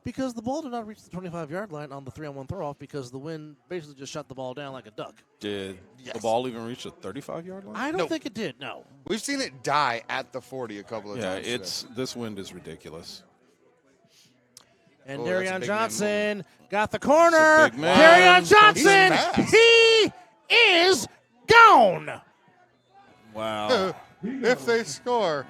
Because the ball did not reach the 25-yard line on the 3-on-1 throw-off because the wind basically just shot the ball down like a duck. Did the ball even reach the 35-yard line? I don't No. think it did, no. We've seen it die at the 40 a couple of Yeah, times. this wind is ridiculous. And Oh, that's a Darian big man Johnson got the corner. It's a big man. Darian Johnson, fast. he is gone. Wow. If they score,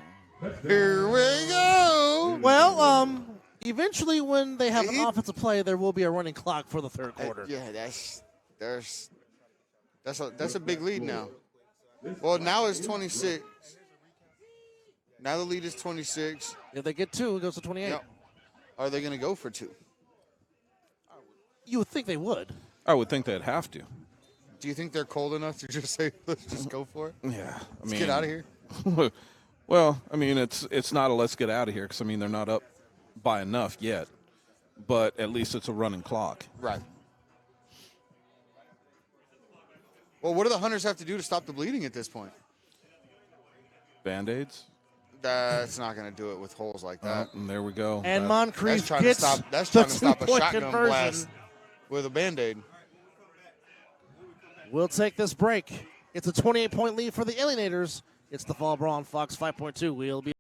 here we go. Well, eventually when they have an He- offensive play, there will be a running clock for the third quarter. Yeah, that's a big lead now. Well, now it's 26. Now the lead is 26. If they get two, it goes to 28. Yep. Are they going to go for two? You would think they would. I would think they'd have to. Do you think they're cold enough to just say, let's just go for it? Yeah. Let's get out of here. Well, I mean, it's not a let's get out of here because, I mean, they're not up by enough yet. But at least it's a running clock. Right. Well, what do the Hunters have to do to stop the bleeding at this point? Band-Aids? That's not going to do it with holes like that. And there we go. And That- Moncrief That's trying to gets stop. That's the trying to stop a 2-point shotgun conversion. blast with a Band-Aid. We'll take this break. It's a 28-point lead for the Alienators. It's the Fall Brawl on Fox 5.2. We'll be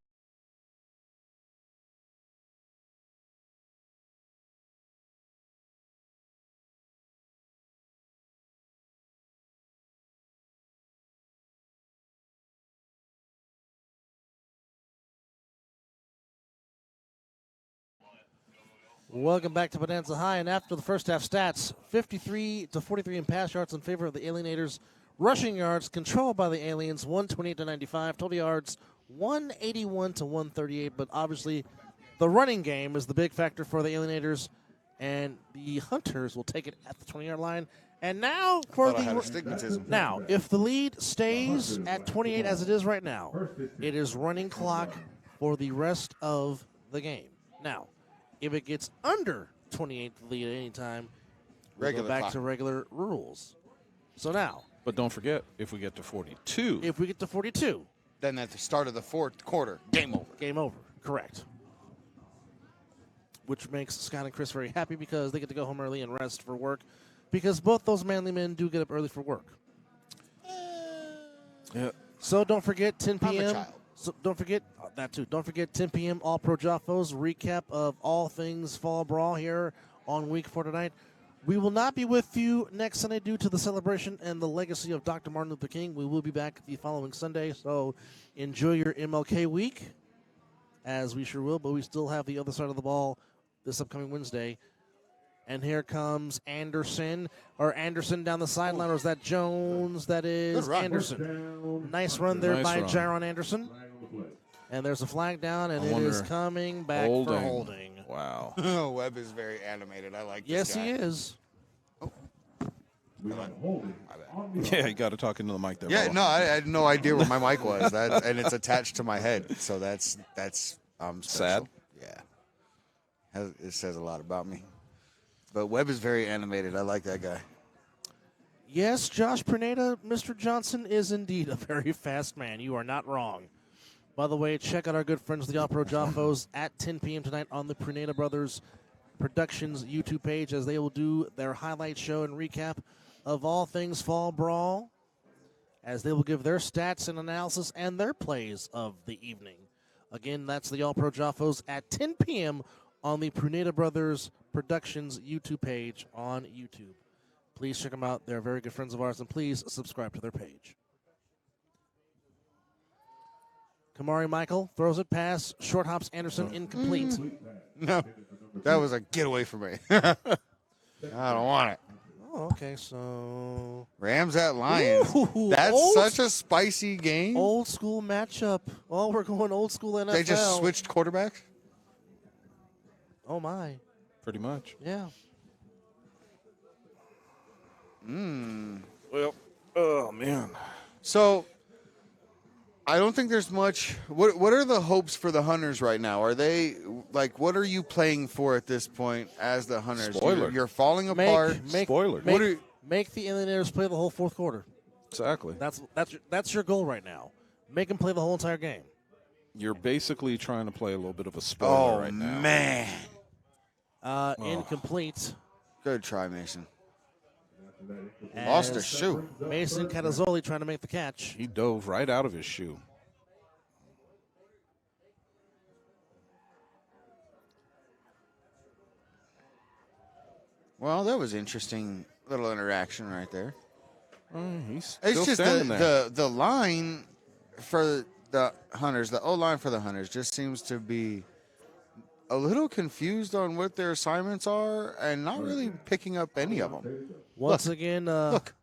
Welcome back to Bonanza High, and after the first half stats, 53-43 in pass yards in favor of the Alienators. Rushing yards controlled by the Aliens, 128-95. Total yards, 181-138. But obviously, the running game is the big factor for the Alienators, and the Hunters will take it at the 20-yard line. And now for Thought I had the astigmatism. now, if the lead stays at 28 as it is right now, it is running clock for the rest of the game. Now, if it gets under 28 the lead at any time, we'll Regular go back clock. to regular rules. So now, But don't forget, if we get to 42, if we get to 42, Then at the start of the fourth quarter, game over. game over. Correct. Which makes Scott and Chris very happy because they get to go home early and rest for work, because both those manly men do get up early for work. yeah, So don't forget 10 I'm a p.m. child. So don't forget that too. Don't forget 10 p.m. All Pro Joffos recap of all things Fall Brawl here on Week 4 tonight. We will not be with you next Sunday due to the celebration and the legacy of Dr. Martin Luther King. We will be back the following Sunday, so enjoy your MLK week, as we sure will, but we still have the other side of the ball this upcoming Wednesday. And here comes Anderson down the sideline, or is that Jones? That is Good run. Anderson. Nice run there Nice by run. Jaron Anderson. And there's a flag down, and I it is wonder- coming back for holding. Wow. Webb is very animated. I like Yes, this guy. he is. Yeah, you got to talk into the mic there. Yeah, Bubba. no, I had no idea where my mic was. That, and it's attached to my head, so that's special. Sad? Yeah, it says a lot about me. But Webb is very animated. I like that guy. Yes, Josh Perneda, Mr. Johnson is indeed a very fast man. You are not wrong. By the way, check out our good friends, the All Pro Joffos, at 10 p.m. tonight on the Perneda Brothers Productions YouTube page, as they will do their highlight show and recap of all things Fall Brawl, as they will give their stats and analysis and their plays of the evening. Again, that's the All Pro Joffos at 10 p.m. on the Pruneda Brothers Productions YouTube page on YouTube. Please check them out. They're very good friends of ours, and please subscribe to their page. Kamari Michael throws it past, short hops Anderson, incomplete. No, that was a get away from me. I don't want it. Oh, okay, so Rams at Lions. Ooh, That's old- such a spicy game. old school matchup. Oh, we're going old school NFL. They just switched quarterbacks. Oh my, Pretty much. yeah. Well, oh, man. So I don't think there's much. What are the hopes for the Hunters right now? Are they like, what are you playing for at this point as the Hunters? Spoiler. You're falling apart. Spoiler. What are you- Make the Alienators play the whole fourth quarter. Exactly. That's your goal right now. Make them play the whole entire game. You're basically trying to play a little bit of a spoiler Oh right now. man, Incomplete. good try, Mason. Lost a As shoe. Mason Catazzoli trying to make the catch. He dove right out of his shoe. Well, that was interesting little interaction right there. He's It's still just standing there. the line for the Hunters, the O line for the Hunters, just seems to be a little confused on what their assignments are and not really picking up any of them. Once again, Look,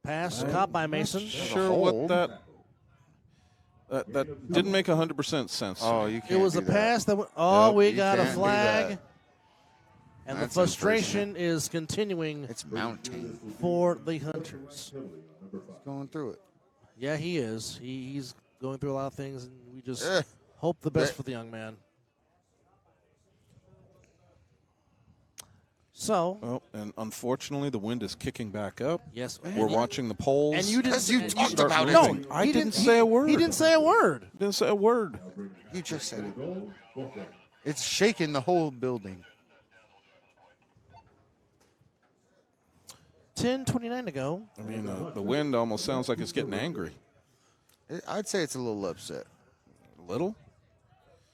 pass caught by Mason. Sure, what that didn't make 100% sense. oh, you can't. It was do a that. pass that went. Oh, Nope, we you got a can't do flag. that. And That's the frustration is continuing It's mounting. for the Hunters. Going through it. Yeah, he is. He's going through a lot of things, and we just Eh. hope the best Eh. for the young man. So, Oh, and unfortunately, the wind is kicking back up. yes, We're watching the polls. And you didn't. Because you and talked start about it. No, moving. I he didn't say a word. He didn't say a word. Didn't say a word. You just said it. It's shaking the whole building. 10:29 to go. I mean, the wind almost sounds like it's getting angry. I'd say it's a little upset. A little?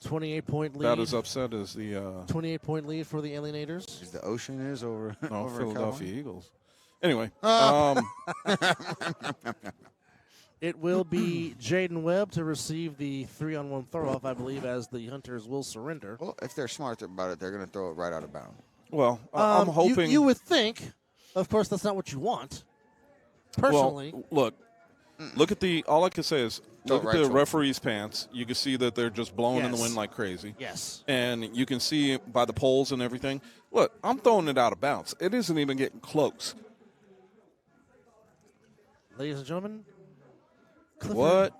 28-point lead. About as upset as the 28-point lead for the Alienators. As the ocean is over, over Philadelphia Eagles. Anyway, It will be Jaden Webb to receive the 3-on-1 throw-off, I believe, as the Hunters will surrender. Well, if they're smart about it, they're going to throw it right out of bounds. well, I'm hoping. You would think, of course, that's not what you want. Personally, well, look at the. All I can say is look right at the to 'em. referee's pants. You can see that they're just blowing in the Yes. wind like crazy. yes. And you can see by the poles and everything. Look, I'm throwing it out of bounds. It isn't even getting close. Ladies and gentlemen, Clifford, What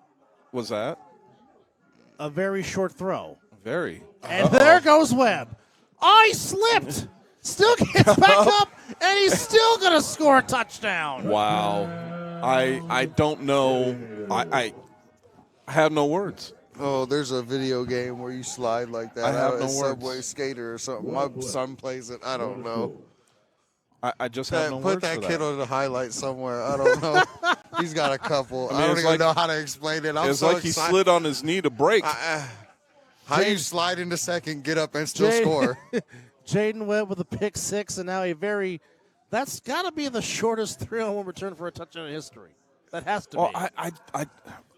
was that? a very short throw. Very. And there goes Webb. Oh, he slipped. Still gets back up, and he's still going to score a touchdown. Wow. I don't know. I have no words. Oh, there's a video game where you slide like that. I have out no of Subway words. Skater or something. My son plays it. I don't know. I just have no words Put that for kid that. on the highlight somewhere. I don't know. He's got a couple. I, don't it's even like- know how to explain it. I'm It's so like he excited. slid on his knee to break. How you slide into second, get up, and still Jay- score? Jaden Webb with a pick six, and now that's got to be the shortest 3-on-1 return for a touchdown in history. That has to Well, be.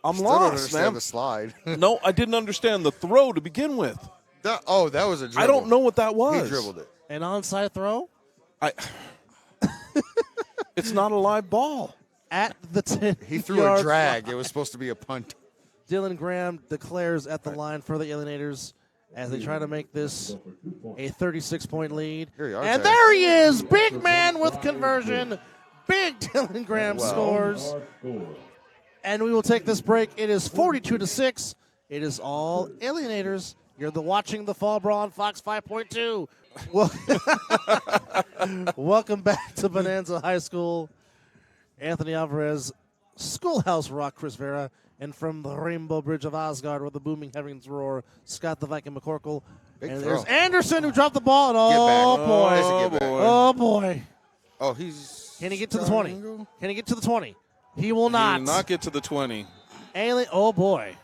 I'm Still don't lost, understand man. the slide. No, I didn't understand the throw to begin with. That was a dribble. I don't know what that was. He dribbled it. An onside throw It's not a live ball. at the 10. He threw a drag. It was supposed to be a punt. Dylan Graham declares at the line for the Alienators as they try to make this a 36-point lead. Here you are, And Jay. there he is, big man with conversion. Big Dylan Graham scores. And we will take this break. It is 42-6. It is all Alienators. You're watching the Fall Brawl on Fox 5.2. Welcome back to Bonanza High School. Anthony Alvarez, Schoolhouse Rock, Chris Vera, and from the Rainbow Bridge of Asgard where the booming heavens roar, Scott the Viking McCorkle. Big And throw. there's Anderson who dropped the ball. And Get back. boy. Nice to get back. Oh, boy. Oh, he's. Can he get to the 20? Can he get to the 20? He will He not. did not get to the 20. Oh, boy.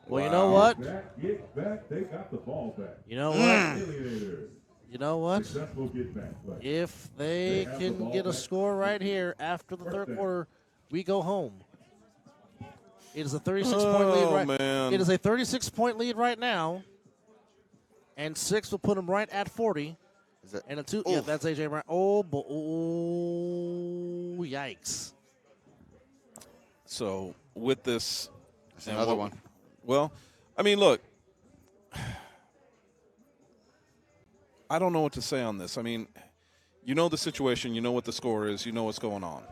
Well, you know Wow. what? Get back. They got the ball back. You know what? Alienators. You know what? Successful get back play. If they can get a score right here after the third quarter, we go home. It is a 36-point lead right man. It is a 36-point lead right now. And 6 will put them right at 40. Is that, And a 2, Oof. yeah, that's AJ Brown. Oh, yikes. So with this, that's another one. well, I mean, look, I don't know what to say on this. I mean, you know the situation, you know what the score is, you know what's going on.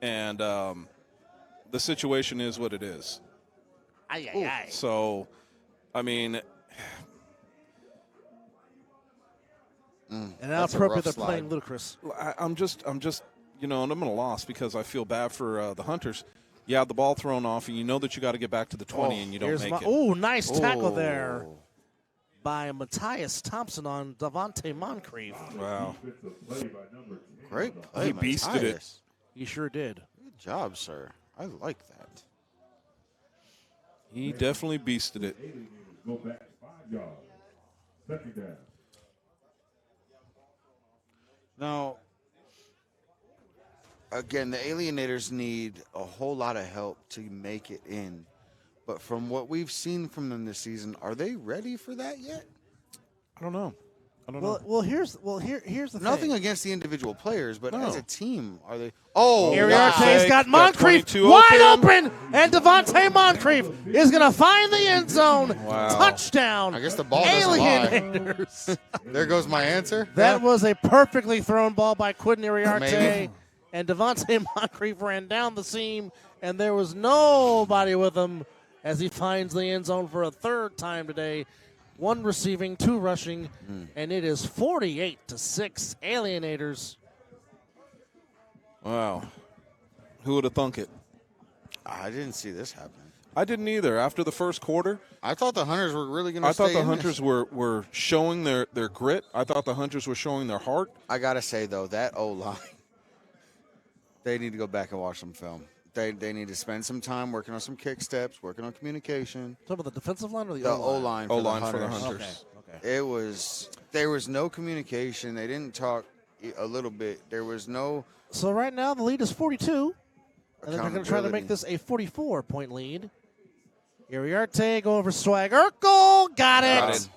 And the situation is what it is. Aye, aye, aye. So, I mean, And now That's a appropriate, they're rough playing slide. ludicrous. I'm just, and I'm at a loss because I feel bad for the Hunters. You have the ball thrown off, and you know that you got to get back to the 20, and you don't make it. Oh, nice tackle there Oh. by Matthias Thompson on Devontae Moncrief. Wow. Defensive play by number 10. Great play, He beasted it. Matthias. He sure did. Good job, sir. I like that. He definitely beasted it. Alienators go back 5 yards. Second down. Now, again, the Alienators need a whole lot of help to make it in. But from what we've seen from them this season, are they ready for that yet? I don't know. I don't know. Here's the Nothing thing. against the individual players, but No. as a team, are they? Oh, Iriarte's got Got Moncrief 22 wide open. open, and Devontae Moncrief is going to find the end zone. Wow. I Touchdown. guess the ball doesn't lie. Alienators. There goes my answer. That was a perfectly thrown ball by Quinn Iriarte, Maybe. and Devontae Moncrief ran down the seam, and there was nobody with him as he finds the end zone for a third time today. 1 receiving, 2 rushing, and it is 48-6 Alienators. Wow. Who would have thunk it? I didn't see this happen. I didn't either. After the first quarter, I thought the Hunters were really going to I stay thought the in Hunters this. were showing their grit. I thought the Hunters were showing their heart. I got to say, though, that O-line, they need to go back and watch some film. They need to spend some time working on some kick steps, working on communication. Talking about the defensive line or the The O-line? O-line O-line for the for the Hunters. Hunters. Okay. There was no communication. They didn't talk a little bit. There was no So right now the lead is 42, and then they're going to try to make accountability. this a 44-point lead. Iriarte going for Swag Urkel. Got it. Got it.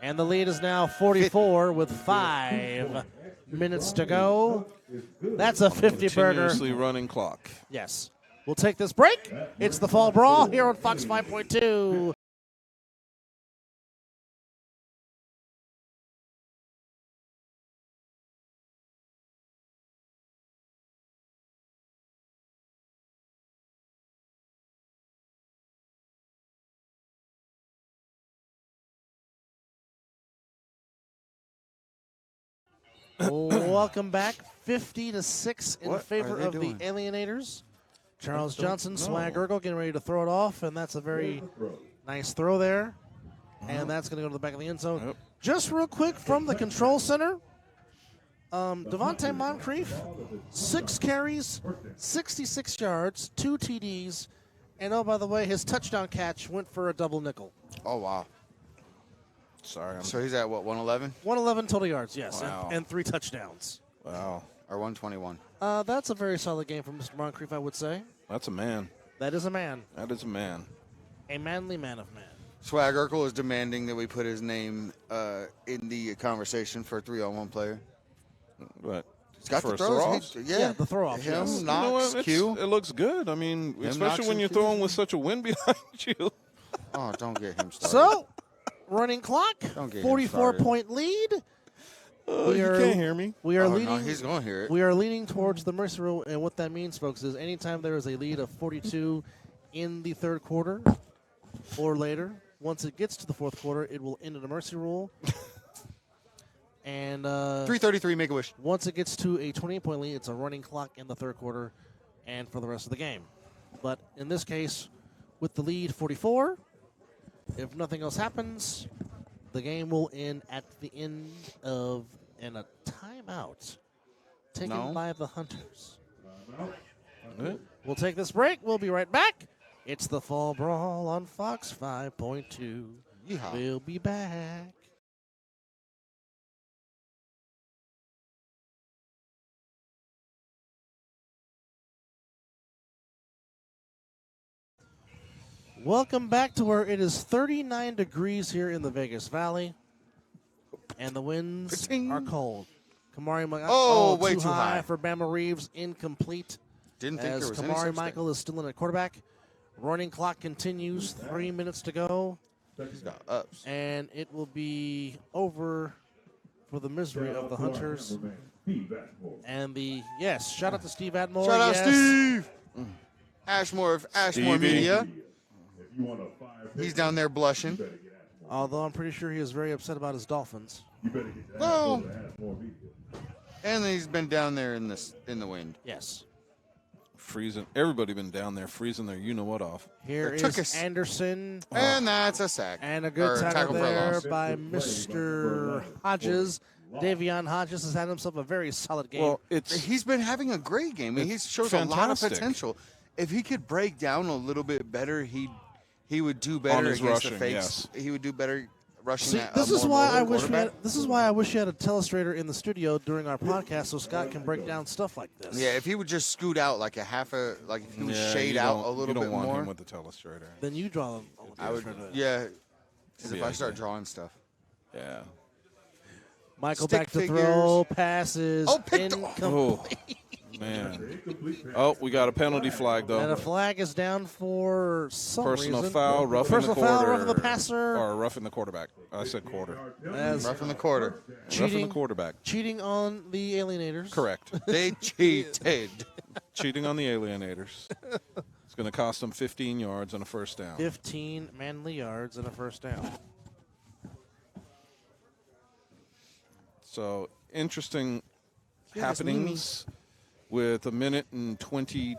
And the lead is now 44 with 5 minutes to go. That's a 50-burger. Continuously running clock. Yes. We'll take this break. It's the Fall Brawl here on Fox 5.2. Welcome back. 50-6 in What favor are they of doing? the Alienators. Charles Johnson, Swag Urkel getting ready to throw it off, and that's a very nice throw there. And that's going to go to the back of the end zone. Yep. Just real quick from the control center, Devontae Moncrief, 6 carries, 66 yards, 2 TDs, and oh, by the way, his touchdown catch went for a double nickel. Oh, wow. Sorry. So he's at, what, 111 111 total yards, yes, Wow. and 3 touchdowns. Wow. or 121? That's a very solid game from Mr. Moncrief, I would say. That's a man. That is a man, That is a man. a manly man of man. Swag Urkel is demanding that we put his name in the conversation for a 3-on-1 player. But He's got the for a throws. throw-off? Yeah, the throw-off, Him, yes. You know Knox, what? Q. It looks good. I mean, especially Knox when and you're Q. throwing with such a wind behind you. Oh, don't get him started. So, running clock, Don't get him 44-point lead. You can't hear me. We are Oh, leading. no, he's going to hear it. We are leaning towards the mercy rule, and what that means, folks, is anytime there is a lead of 42 in the third quarter or later, once it gets to the fourth quarter, it will end in a mercy rule. And 333, Make-A-Wish. once it gets to a 28-point lead, it's a running clock in the third quarter and for the rest of the game. But in this case, with the lead 44, if nothing else happens, the game will end at the end of a timeout taken No. by the Hunters. Eh? We'll take this break. We'll be right back. It's the Fall Brawl on Fox 5.2. Yeehaw. We'll be back. Welcome back to where it is 39 degrees here in the Vegas Valley, and the winds Ka-ting. are cold. Kamari Michael, Oh, way too high high. for Bama Reeves, incomplete. Didn't think As there was any Kamari such Michael is still in at quarterback. Running clock continues, 3 minutes to go, thing. He's got ups. and it will be over for the misery of the Hunters. And yes, shout out to Steve Admore. Shout out yes. Steve. Ashmore of Ashmore Stevie. Media. He's down there blushing. Although I'm pretty sure he is very upset about his Dolphins. Well, and he's been down there in the wind. Yes. Freezing. Everybody been down there freezing their you-know-what off. Here It took is us. Anderson. And that's a sack. And a Or good tackle for a there loss. by Mr. Hodges. Davion Hodges has had himself a very solid game. Well, it's He's been having a great game. He It's shows a lot of fantastic. potential. If he could break down a little bit better, he would do better On his against rushing, the fakes. yes. He would do better rushing See, that. this is more why I mobile wish we had. quarterback. This is why I wish you had a telestrator in the studio during our podcast, so Scott can break down stuff like this. Yeah, if he would just scoot out like if he would shade you out don't- a little you don't bit want more. him with the telestrator. Then you draw. I would, telestrator. yeah. 'Cause Be if I start ugly. drawing stuff, Yeah. Michael Stick back to figures. throw passes. Oh, picked Oh, man. Oh, we got a penalty flag, And a though. flag is down for some Personal reason. foul, roughing Personal the foul, quarter. roughing the passer. Or roughing the quarterback. I said quarter. As rough in the quarter. Roughing cheating, the quarterback. cheating on the Alienators. Correct. They cheated. Cheating on the Alienators. It's going to cost them 15 yards on a first down. 15 manly yards and a first down. So interesting Yeah, that's Mimi. happenings with a minute and 20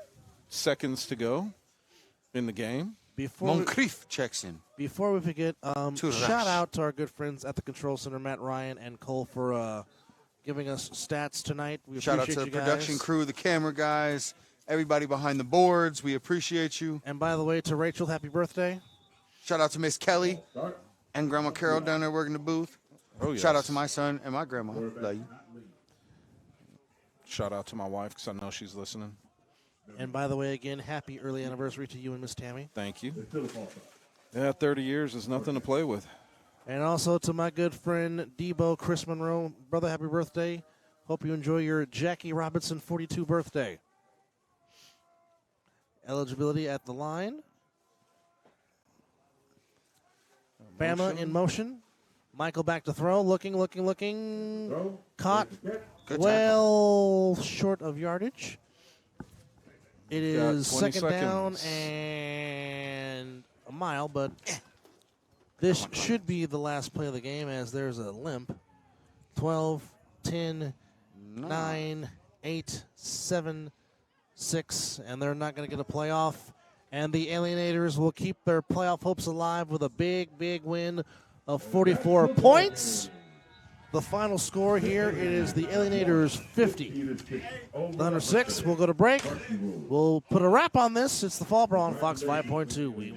seconds to go in the game. Moncrief checks in. Before we forget, To shout rush. out to our good friends at the Control Center, Matt Ryan and Cole, for giving us stats tonight. We Shout out appreciate to the you production guys. crew, the camera guys, everybody behind the boards. We appreciate you. And by the way, to Rachel, happy birthday. Shout out to Miss Kelly and Grandma Carol down there working the booth. Oh, Shout out yes. to my son and my grandma. Love you. Shout out to my wife because I know she's listening. And by the way, again, happy early anniversary to you and Miss Tammy. Thank you. Yeah, 30 years is nothing to play with. And also to my good friend Debo Chris Monroe. Brother, happy birthday. Hope you enjoy your Jackie Robinson 42 birthday. Eligibility at the line. Bama in motion. Michael back to throw. Looking. Caught. Good tackle. Well short of yardage. It Got is 20 second down seconds. and a mile, but this should be the last play of the game as there's a limp. 12, 10, 9, 8, 7, 6, and they're not going to get a playoff. And the Alienators will keep their playoff hopes alive with a big win of 44 points. The final score here, it is the Alienators 50. The Hunter 6. We'll go to break. We'll put a wrap on this. It's the Fall Brawl on Fox 5.2. We